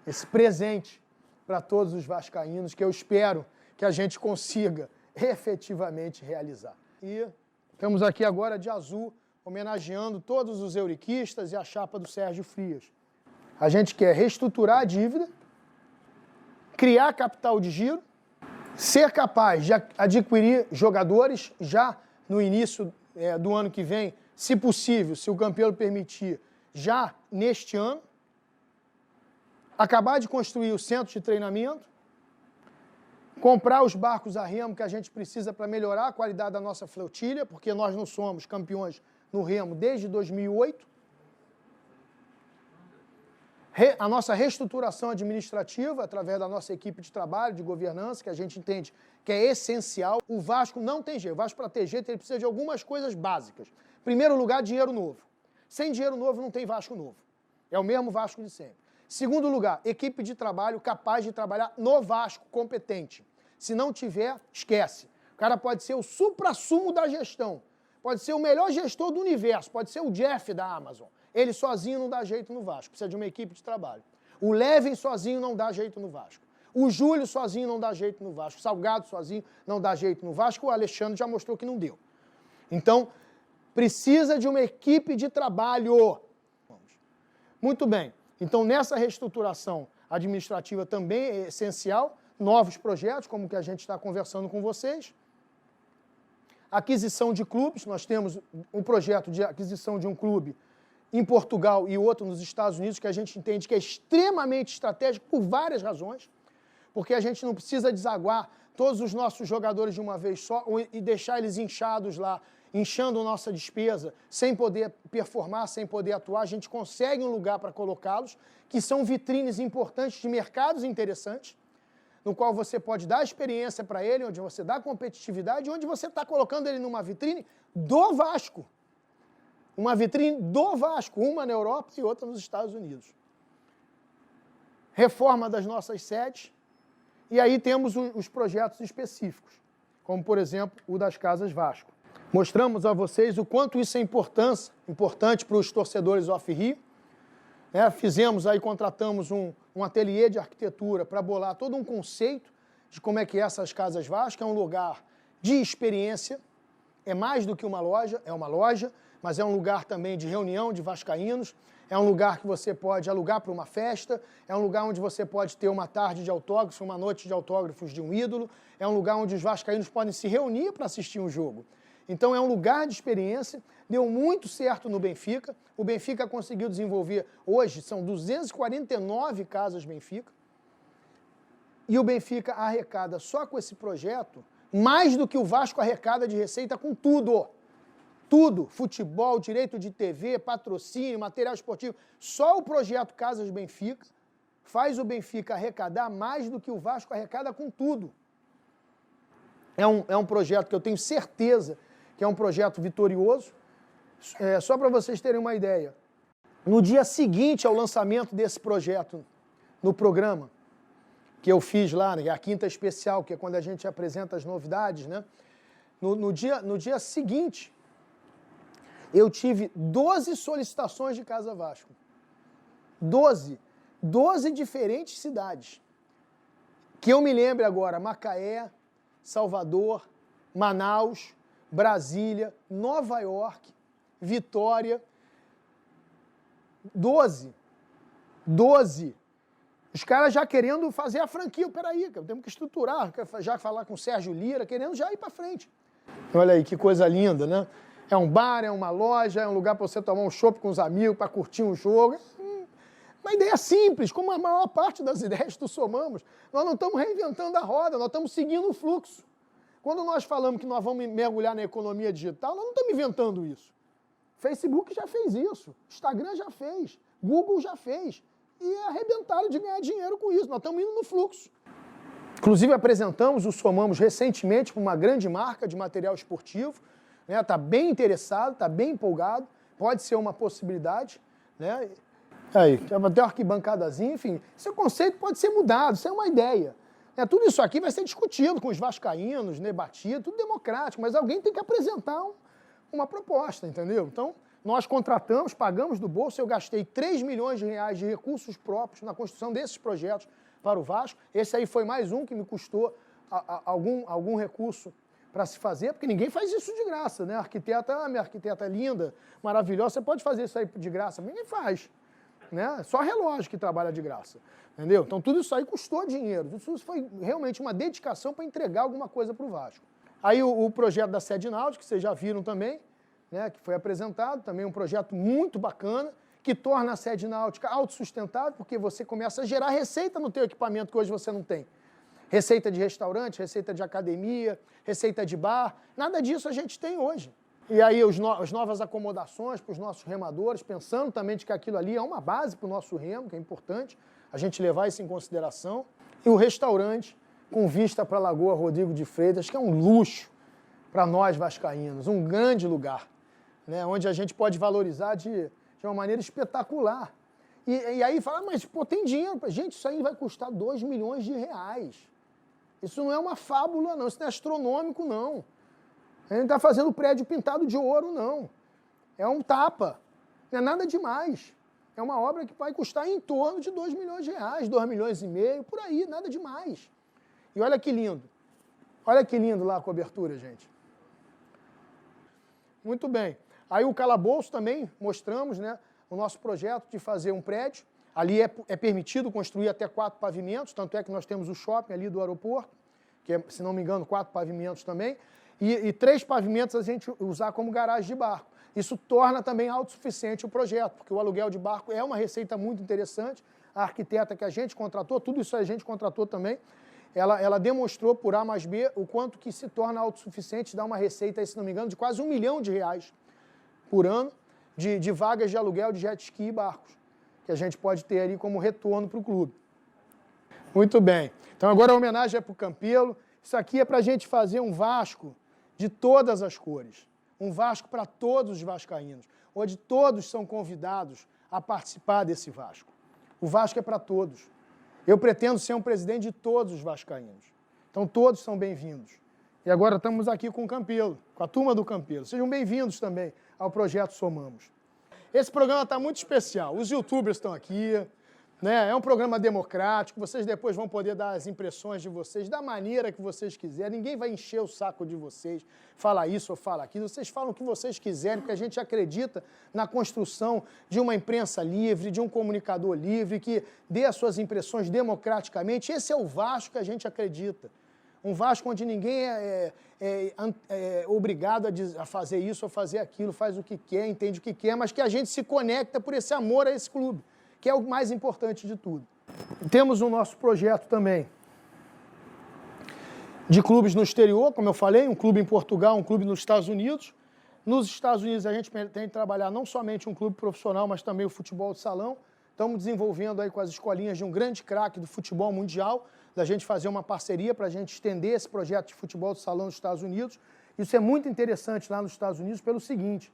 esse presente para todos os vascaínos, que eu espero que a gente consiga efetivamente realizar. E estamos aqui agora de azul, homenageando todos os euriquistas e a chapa do Sérgio Frias. A gente quer reestruturar a dívida, criar capital de giro, ser capaz de adquirir jogadores já no início do ano que vem, se possível, se o campeão permitir, já neste ano, acabar de construir o centro de treinamento, comprar os barcos a remo que a gente precisa para melhorar a qualidade da nossa flotilha, porque nós não somos campeões no remo desde 2008. A nossa reestruturação administrativa, através da nossa equipe de trabalho, de governança, que a gente entende que é essencial. O Vasco não tem jeito. O Vasco, para ter jeito, ele precisa de algumas coisas básicas. Em primeiro lugar, dinheiro novo. Sem dinheiro novo, não tem Vasco novo. É o mesmo Vasco de sempre. Segundo lugar, equipe de trabalho capaz de trabalhar no Vasco, competente. Se não tiver, esquece. O cara pode ser o suprassumo da gestão. Pode ser o melhor gestor do universo. Pode ser o Jeff da Amazon. Ele sozinho não dá jeito no Vasco, precisa de uma equipe de trabalho. O Levin sozinho não dá jeito no Vasco. O Júlio sozinho não dá jeito no Vasco. O Salgado sozinho não dá jeito no Vasco. O Alexandre já mostrou que não deu. Então, precisa de uma equipe de trabalho. Muito bem. Então, nessa reestruturação administrativa também é essencial novos projetos, como o que a gente está conversando com vocês. Aquisição de clubes. Nós temos um projeto de aquisição de um clube em Portugal e outro nos Estados Unidos, que a gente entende que é extremamente estratégico por várias razões, porque a gente não precisa desaguar todos os nossos jogadores de uma vez só e deixar eles inchados lá, inchando a nossa despesa, sem poder performar, sem poder atuar. A gente consegue um lugar para colocá-los, que são vitrines importantes de mercados interessantes, no qual você pode dar experiência para ele, onde você dá competitividade, onde você está colocando ele numa vitrine do Vasco. Uma vitrine do Vasco, uma na Europa e outra nos Estados Unidos. Reforma das nossas sedes. E aí temos os projetos específicos, como, por exemplo, o das Casas Vasco. Mostramos a vocês o quanto isso é importante para os torcedores off-Rio. Contratamos um ateliê de arquitetura para bolar todo um conceito de como é que é essas Casas Vasco. É um lugar de experiência, é mais do que uma loja, é uma loja, mas é um lugar também de reunião de vascaínos, é um lugar que você pode alugar para uma festa, é um lugar onde você pode ter uma tarde de autógrafos, uma noite de autógrafos de um ídolo, é um lugar onde os vascaínos podem se reunir para assistir um jogo. Então é um lugar de experiência, deu muito certo no Benfica, o Benfica conseguiu desenvolver, hoje são 249 casas Benfica, e o Benfica arrecada só com esse projeto mais do que o Vasco arrecada de receita com tudo. Tudo, futebol, direito de TV, patrocínio, material esportivo. Só o projeto Casas Benfica faz o Benfica arrecadar mais do que o Vasco arrecada com tudo. É um projeto que eu tenho certeza que é um projeto vitorioso. Só para vocês terem uma ideia, no dia seguinte ao lançamento desse projeto no programa, que eu fiz lá, né, a Quinta Especial, que é quando a gente apresenta as novidades, né? No dia seguinte, eu tive 12 solicitações de Casa Vasco. 12 diferentes cidades. Que eu me lembre agora, Macaé, Salvador, Manaus, Brasília, Nova York, Vitória. 12. Os caras já querendo fazer a franquia. Peraí, temos que estruturar, já falar com o Sérgio Lira, querendo já ir para frente. Olha aí, que coisa linda, né? É um bar, é uma loja, é um lugar para você tomar um chopp com os amigos, para curtir um jogo. Uma ideia simples, como a maior parte das ideias do Somamos. Nós não estamos reinventando a roda, nós estamos seguindo o fluxo. Quando nós falamos que nós vamos mergulhar na economia digital, nós não estamos inventando isso. Facebook já fez isso, Instagram já fez, Google já fez. E arrebentaram de ganhar dinheiro com isso. Nós estamos indo no fluxo. Inclusive, apresentamos o Somamos recentemente para uma grande marca de material esportivo. Está bem interessado, está bem empolgado. Pode ser uma possibilidade. Né? Aí, tem até uma arquibancadazinha, enfim. Esse conceito pode ser mudado, isso é uma ideia. Tudo isso aqui vai ser discutido com os vascaínos, debatido, tudo democrático, mas alguém tem que apresentar uma proposta, entendeu? Então, nós contratamos, pagamos do bolso, eu gastei 3 milhões de reais de recursos próprios na construção desses projetos para o Vasco. Esse aí foi mais um que me custou algum recurso para se fazer, porque ninguém faz isso de graça, né? Minha arquiteta é linda, maravilhosa, você pode fazer isso aí de graça, ninguém faz. Né? Só relógio que trabalha de graça, entendeu? Então tudo isso aí custou dinheiro, isso foi realmente uma dedicação para entregar alguma coisa para o Vasco. Aí o projeto da Sede Náutica, que vocês já viram também, né, que foi apresentado, também um projeto muito bacana, que torna a Sede Náutica autossustentável, porque você começa a gerar receita no teu equipamento que hoje você não tem. Receita de restaurante, receita de academia, receita de bar, nada disso a gente tem hoje. E aí as novas acomodações para os nossos remadores, pensando também de que aquilo ali é uma base para o nosso remo, que é importante a gente levar isso em consideração. E o restaurante com vista para a Lagoa Rodrigo de Freitas, que é um luxo para nós vascaínos, um grande lugar, né, onde a gente pode valorizar de uma maneira espetacular. E aí fala, mas pô, tem dinheiro. Gente, isso aí vai custar 2 milhões de reais. Isso não é uma fábula, não. Isso não é astronômico, não. A gente não está fazendo prédio pintado de ouro, não. É um tapa. Não é nada demais. É uma obra que vai custar em torno de 2 milhões de reais, 2 milhões e meio, por aí, nada demais. E olha que lindo. Olha que lindo lá a cobertura, gente. Muito bem. Aí o calabouço também, mostramos, né, o nosso projeto de fazer um prédio. Ali é permitido construir até 4 pavimentos, tanto é que nós temos o shopping ali do aeroporto, que é, se não me engano, 4 pavimentos também. E 3 pavimentos a gente usar como garagem de barco. Isso torna também autossuficiente o projeto, porque o aluguel de barco é uma receita muito interessante. A arquiteta que a gente contratou, tudo isso a gente contratou também, ela demonstrou por A mais B o quanto que se torna autossuficiente, dá uma receita, se não me engano, de quase R$1 milhão por ano de vagas de aluguel de jet ski e barcos, que a gente pode ter ali como retorno para o clube. Muito bem. Então agora a homenagem é para o Campelo. Isso aqui é para a gente fazer um Vasco de todas as cores. Um Vasco para todos os vascaínos, onde todos são convidados a participar desse Vasco. O Vasco é para todos. Eu pretendo ser um presidente de todos os vascaínos. Então todos são bem-vindos. E agora estamos aqui com o Campelo, com a turma do Campelo. Sejam bem-vindos também ao Projeto Somamos. Esse programa está muito especial. Os youtubers estão aqui, né? É um programa democrático, vocês depois vão poder dar as impressões de vocês da maneira que vocês quiserem, ninguém vai encher o saco de vocês, falar isso ou falar aquilo, vocês falam o que vocês quiserem, porque a gente acredita na construção de uma imprensa livre, de um comunicador livre, que dê as suas impressões democraticamente. Esse é o Vasco que a gente acredita. Um Vasco onde ninguém é obrigado a fazer isso ou fazer aquilo, faz o que quer, entende o que quer, mas que a gente se conecta por esse amor a esse clube, que é o mais importante de tudo. Temos o nosso projeto também de clubes no exterior, como eu falei, um clube em Portugal, um clube nos Estados Unidos. Nos Estados Unidos a gente tem que trabalhar não somente um clube profissional, mas também o futebol de salão. Estamos desenvolvendo aí com as escolinhas de um grande craque do futebol mundial, da gente fazer uma parceria para a gente estender esse projeto de futebol de salão nos Estados Unidos. Isso é muito interessante lá nos Estados Unidos pelo seguinte,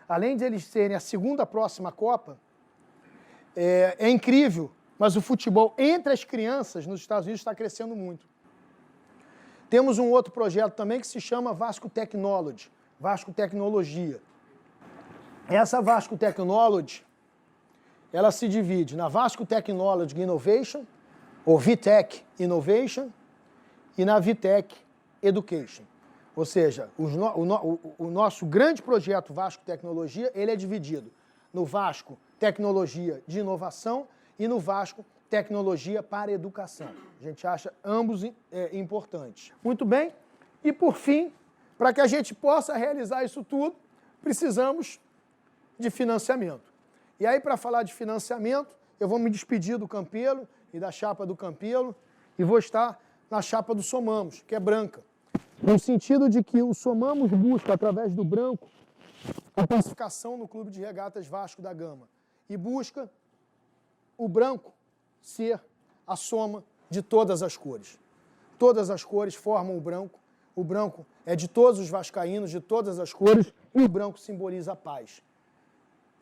além de eles serem a segunda próxima Copa, é incrível, mas o futebol entre as crianças nos Estados Unidos está crescendo muito. Temos um outro projeto também que se chama Vasco Technology, Vasco Tecnologia. Essa Vasco Technology, ela se divide na Vasco Technology Innovation, ou VTech Innovation, e na VTech Education. Ou seja, o nosso grande projeto Vasco Tecnologia, ele é dividido no Vasco Tecnologia de Inovação e no Vasco Tecnologia para Educação. A gente acha ambos importantes. Muito bem, e por fim, para que a gente possa realizar isso tudo, precisamos de financiamento. E aí, para falar de financiamento, eu vou me despedir do Campelo e da chapa do Campelo e vou estar na chapa do Somamos, que é branca. No sentido de que o Somamos busca, através do branco, a classificação no Clube de Regatas Vasco da Gama. E busca o branco ser a soma de todas as cores. Todas as cores formam o branco. O branco é de todos os vascaínos, de todas as cores, e o branco simboliza a paz.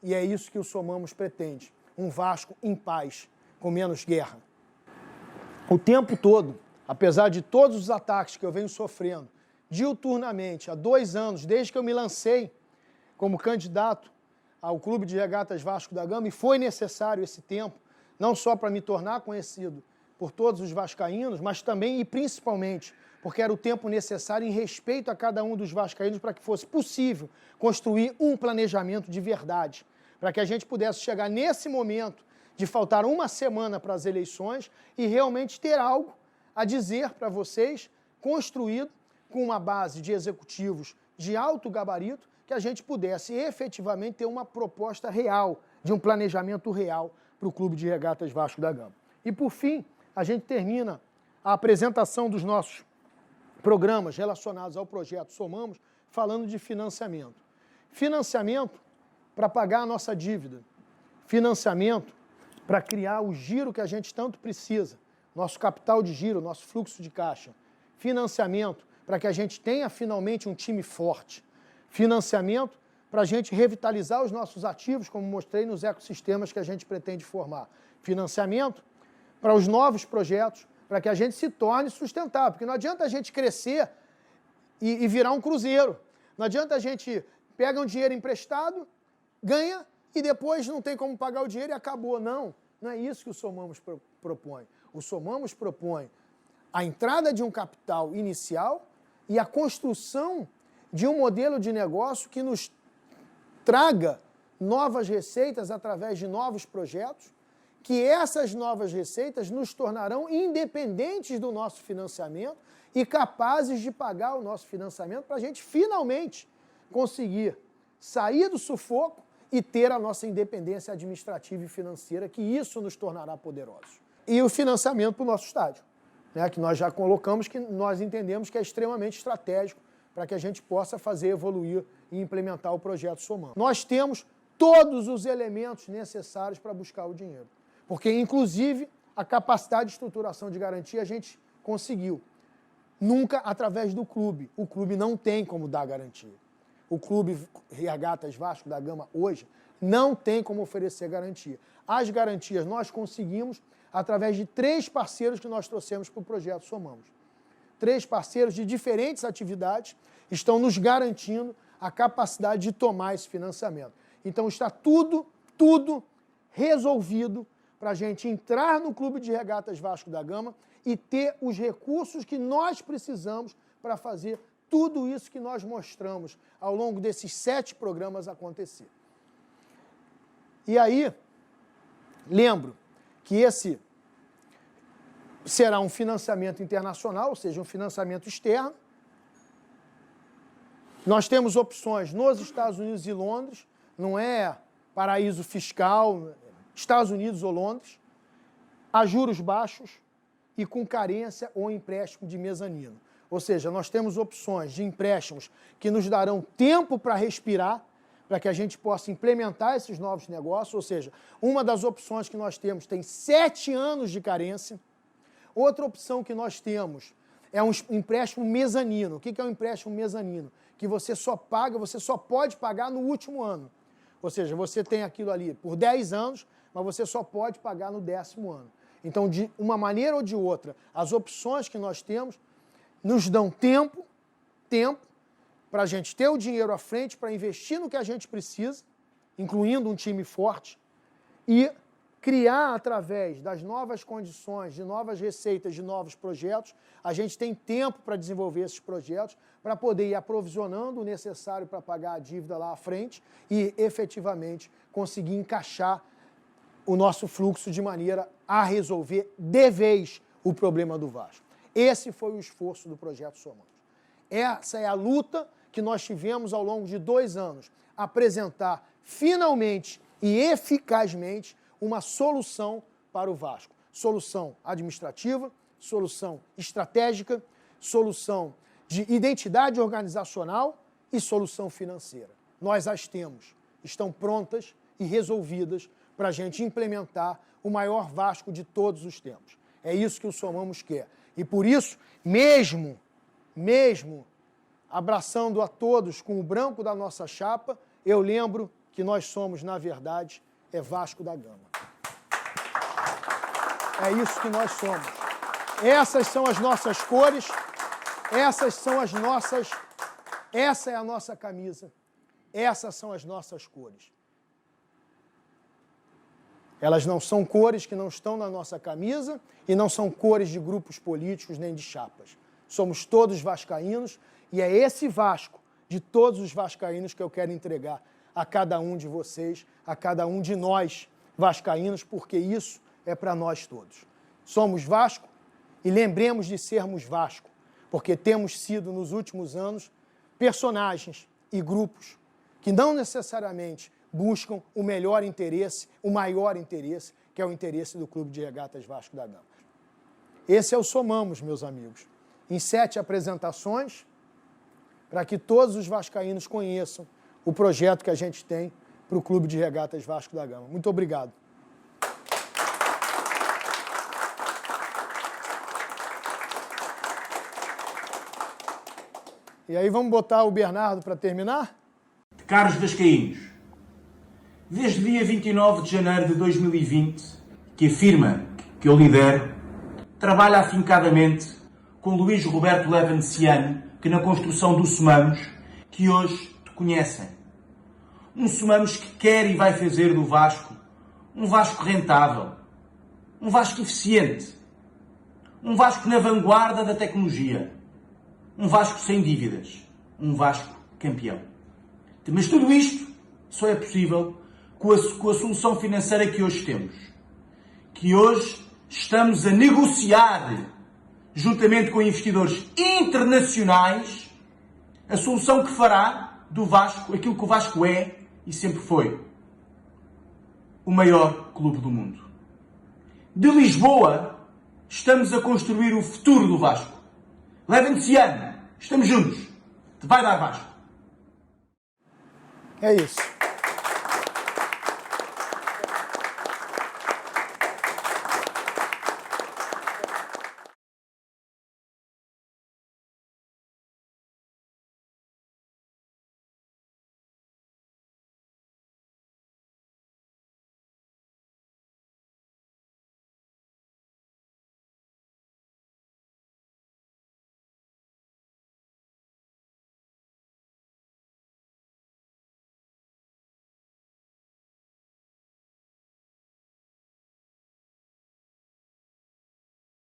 E é isso que o Somamos pretende. Um Vasco em paz, com menos guerra. O tempo todo, apesar de todos os ataques que eu venho sofrendo, diuturnamente, há 2 anos, desde que eu me lancei como candidato ao Clube de Regatas Vasco da Gama, e foi necessário esse tempo, não só para me tornar conhecido por todos os vascaínos, mas também e principalmente porque era o tempo necessário em respeito a cada um dos vascaínos para que fosse possível construir um planejamento de verdade, para que a gente pudesse chegar nesse momento de faltar 1 semana para as eleições e realmente ter algo a dizer para vocês, construído com uma base de executivos de alto gabarito, que a gente pudesse efetivamente ter uma proposta real, de um planejamento real para o Clube de Regatas Vasco da Gama. E por fim, a gente termina a apresentação dos nossos programas relacionados ao projeto Somamos, falando de financiamento. Financiamento para pagar a nossa dívida. Financiamento para criar o giro que a gente tanto precisa, nosso capital de giro, nosso fluxo de caixa. Financiamento para que a gente tenha finalmente um time forte. Financiamento para a gente revitalizar os nossos ativos, como mostrei nos ecossistemas que a gente pretende formar. Financiamento para os novos projetos, para que a gente se torne sustentável. Porque não adianta a gente crescer e virar um cruzeiro. Não adianta a gente pegar um dinheiro emprestado, ganha e depois não tem como pagar o dinheiro e acabou. Não, não é isso que o Somamos propõe. O Somamos propõe a entrada de um capital inicial e a construção de um modelo de negócio que nos traga novas receitas através de novos projetos, que essas novas receitas nos tornarão independentes do nosso financiamento e capazes de pagar o nosso financiamento para a gente finalmente conseguir sair do sufoco e ter a nossa independência administrativa e financeira, que isso nos tornará poderosos. E o financiamento para o nosso estádio, né, que nós já colocamos, que nós entendemos que é extremamente estratégico para que a gente possa fazer evoluir e implementar o projeto Somamos. Nós temos todos os elementos necessários para buscar o dinheiro. Porque, inclusive, a capacidade de estruturação de garantia a gente conseguiu. Nunca através do clube. O clube não tem como dar garantia. O Clube Regatas Vasco da Gama hoje não tem como oferecer garantia. As garantias nós conseguimos através de 3 parceiros que nós trouxemos para o projeto Somamos. 3 parceiros de diferentes atividades estão nos garantindo a capacidade de tomar esse financiamento. Então está tudo resolvido para a gente entrar no Clube de Regatas Vasco da Gama e ter os recursos que nós precisamos para fazer tudo isso que nós mostramos ao longo desses 7 programas acontecer. E aí, lembro que esse será um financiamento internacional, ou seja, um financiamento externo. Nós temos opções nos Estados Unidos e Londres, não é paraíso fiscal, Estados Unidos ou Londres, a juros baixos e com carência ou empréstimo de mezanino. Ou seja, nós temos opções de empréstimos que nos darão tempo para respirar, para que a gente possa implementar esses novos negócios. Ou seja, uma das opções que nós temos tem 7 anos de carência. Outra opção que nós temos é um empréstimo mezanino. O que é um empréstimo mezanino? Que você só pode pagar no último ano. Ou seja, você tem aquilo ali por 10 anos, mas você só pode pagar no 10º ano. Então, de uma maneira ou de outra, as opções que nós temos nos dão tempo para a gente ter o dinheiro à frente, para investir no que a gente precisa, incluindo um time forte, e criar, através das novas condições, de novas receitas, de novos projetos, a gente tem tempo para desenvolver esses projetos, para poder ir aprovisionando o necessário para pagar a dívida lá à frente e, efetivamente, conseguir encaixar o nosso fluxo de maneira a resolver de vez o problema do Vasco. Esse foi o esforço do Projeto Somamos. Essa é a luta que nós tivemos ao longo de 2 anos, apresentar finalmente e eficazmente uma solução para o Vasco. Solução administrativa, solução estratégica, solução de identidade organizacional e solução financeira. Nós as temos, estão prontas e resolvidas para a gente implementar o maior Vasco de todos os tempos. É isso que o Somamos quer. E por isso, mesmo abraçando a todos com o branco da nossa chapa, eu lembro que nós somos, na verdade, Vasco da Gama. É isso que nós somos. Essas são as nossas cores, essa é a nossa camisa, essas são as nossas cores. Elas não são cores que não estão na nossa camisa e não são cores de grupos políticos nem de chapas. Somos todos vascaínos e é esse Vasco, de todos os vascaínos, que eu quero entregar a cada um de vocês, a cada um de nós vascaínos, porque isso é para nós todos. Somos Vasco e lembremos de sermos Vasco, porque temos sido, nos últimos anos, personagens e grupos que não necessariamente buscam o melhor interesse, o maior interesse, que é o interesse do Clube de Regatas Vasco da Gama. Esse é o Somamos, meus amigos. Em 7 apresentações, para que todos os vascaínos conheçam o projeto que a gente tem para o Clube de Regatas Vasco da Gama. Muito obrigado. E aí vamos botar o Bernardo para terminar? Caros vascaínos, desde dia 29 de janeiro de 2020, que a firma que eu lidero trabalha afincadamente com Luís Roberto Levenciano, que na construção do Somamos, que hoje te conhecem. Um Somamos que quer e vai fazer do Vasco um Vasco rentável, um Vasco eficiente, um Vasco na vanguarda da tecnologia, um Vasco sem dívidas, um Vasco campeão. Mas tudo isto só é possível com a solução financeira que hoje temos. Que hoje estamos a negociar, juntamente com investidores internacionais, a solução que fará do Vasco aquilo que o Vasco é e sempre foi: o maior clube do mundo. De Lisboa, estamos a construir o futuro do Vasco. Levem-se ano, estamos juntos. Te vai dar Vasco. É isso.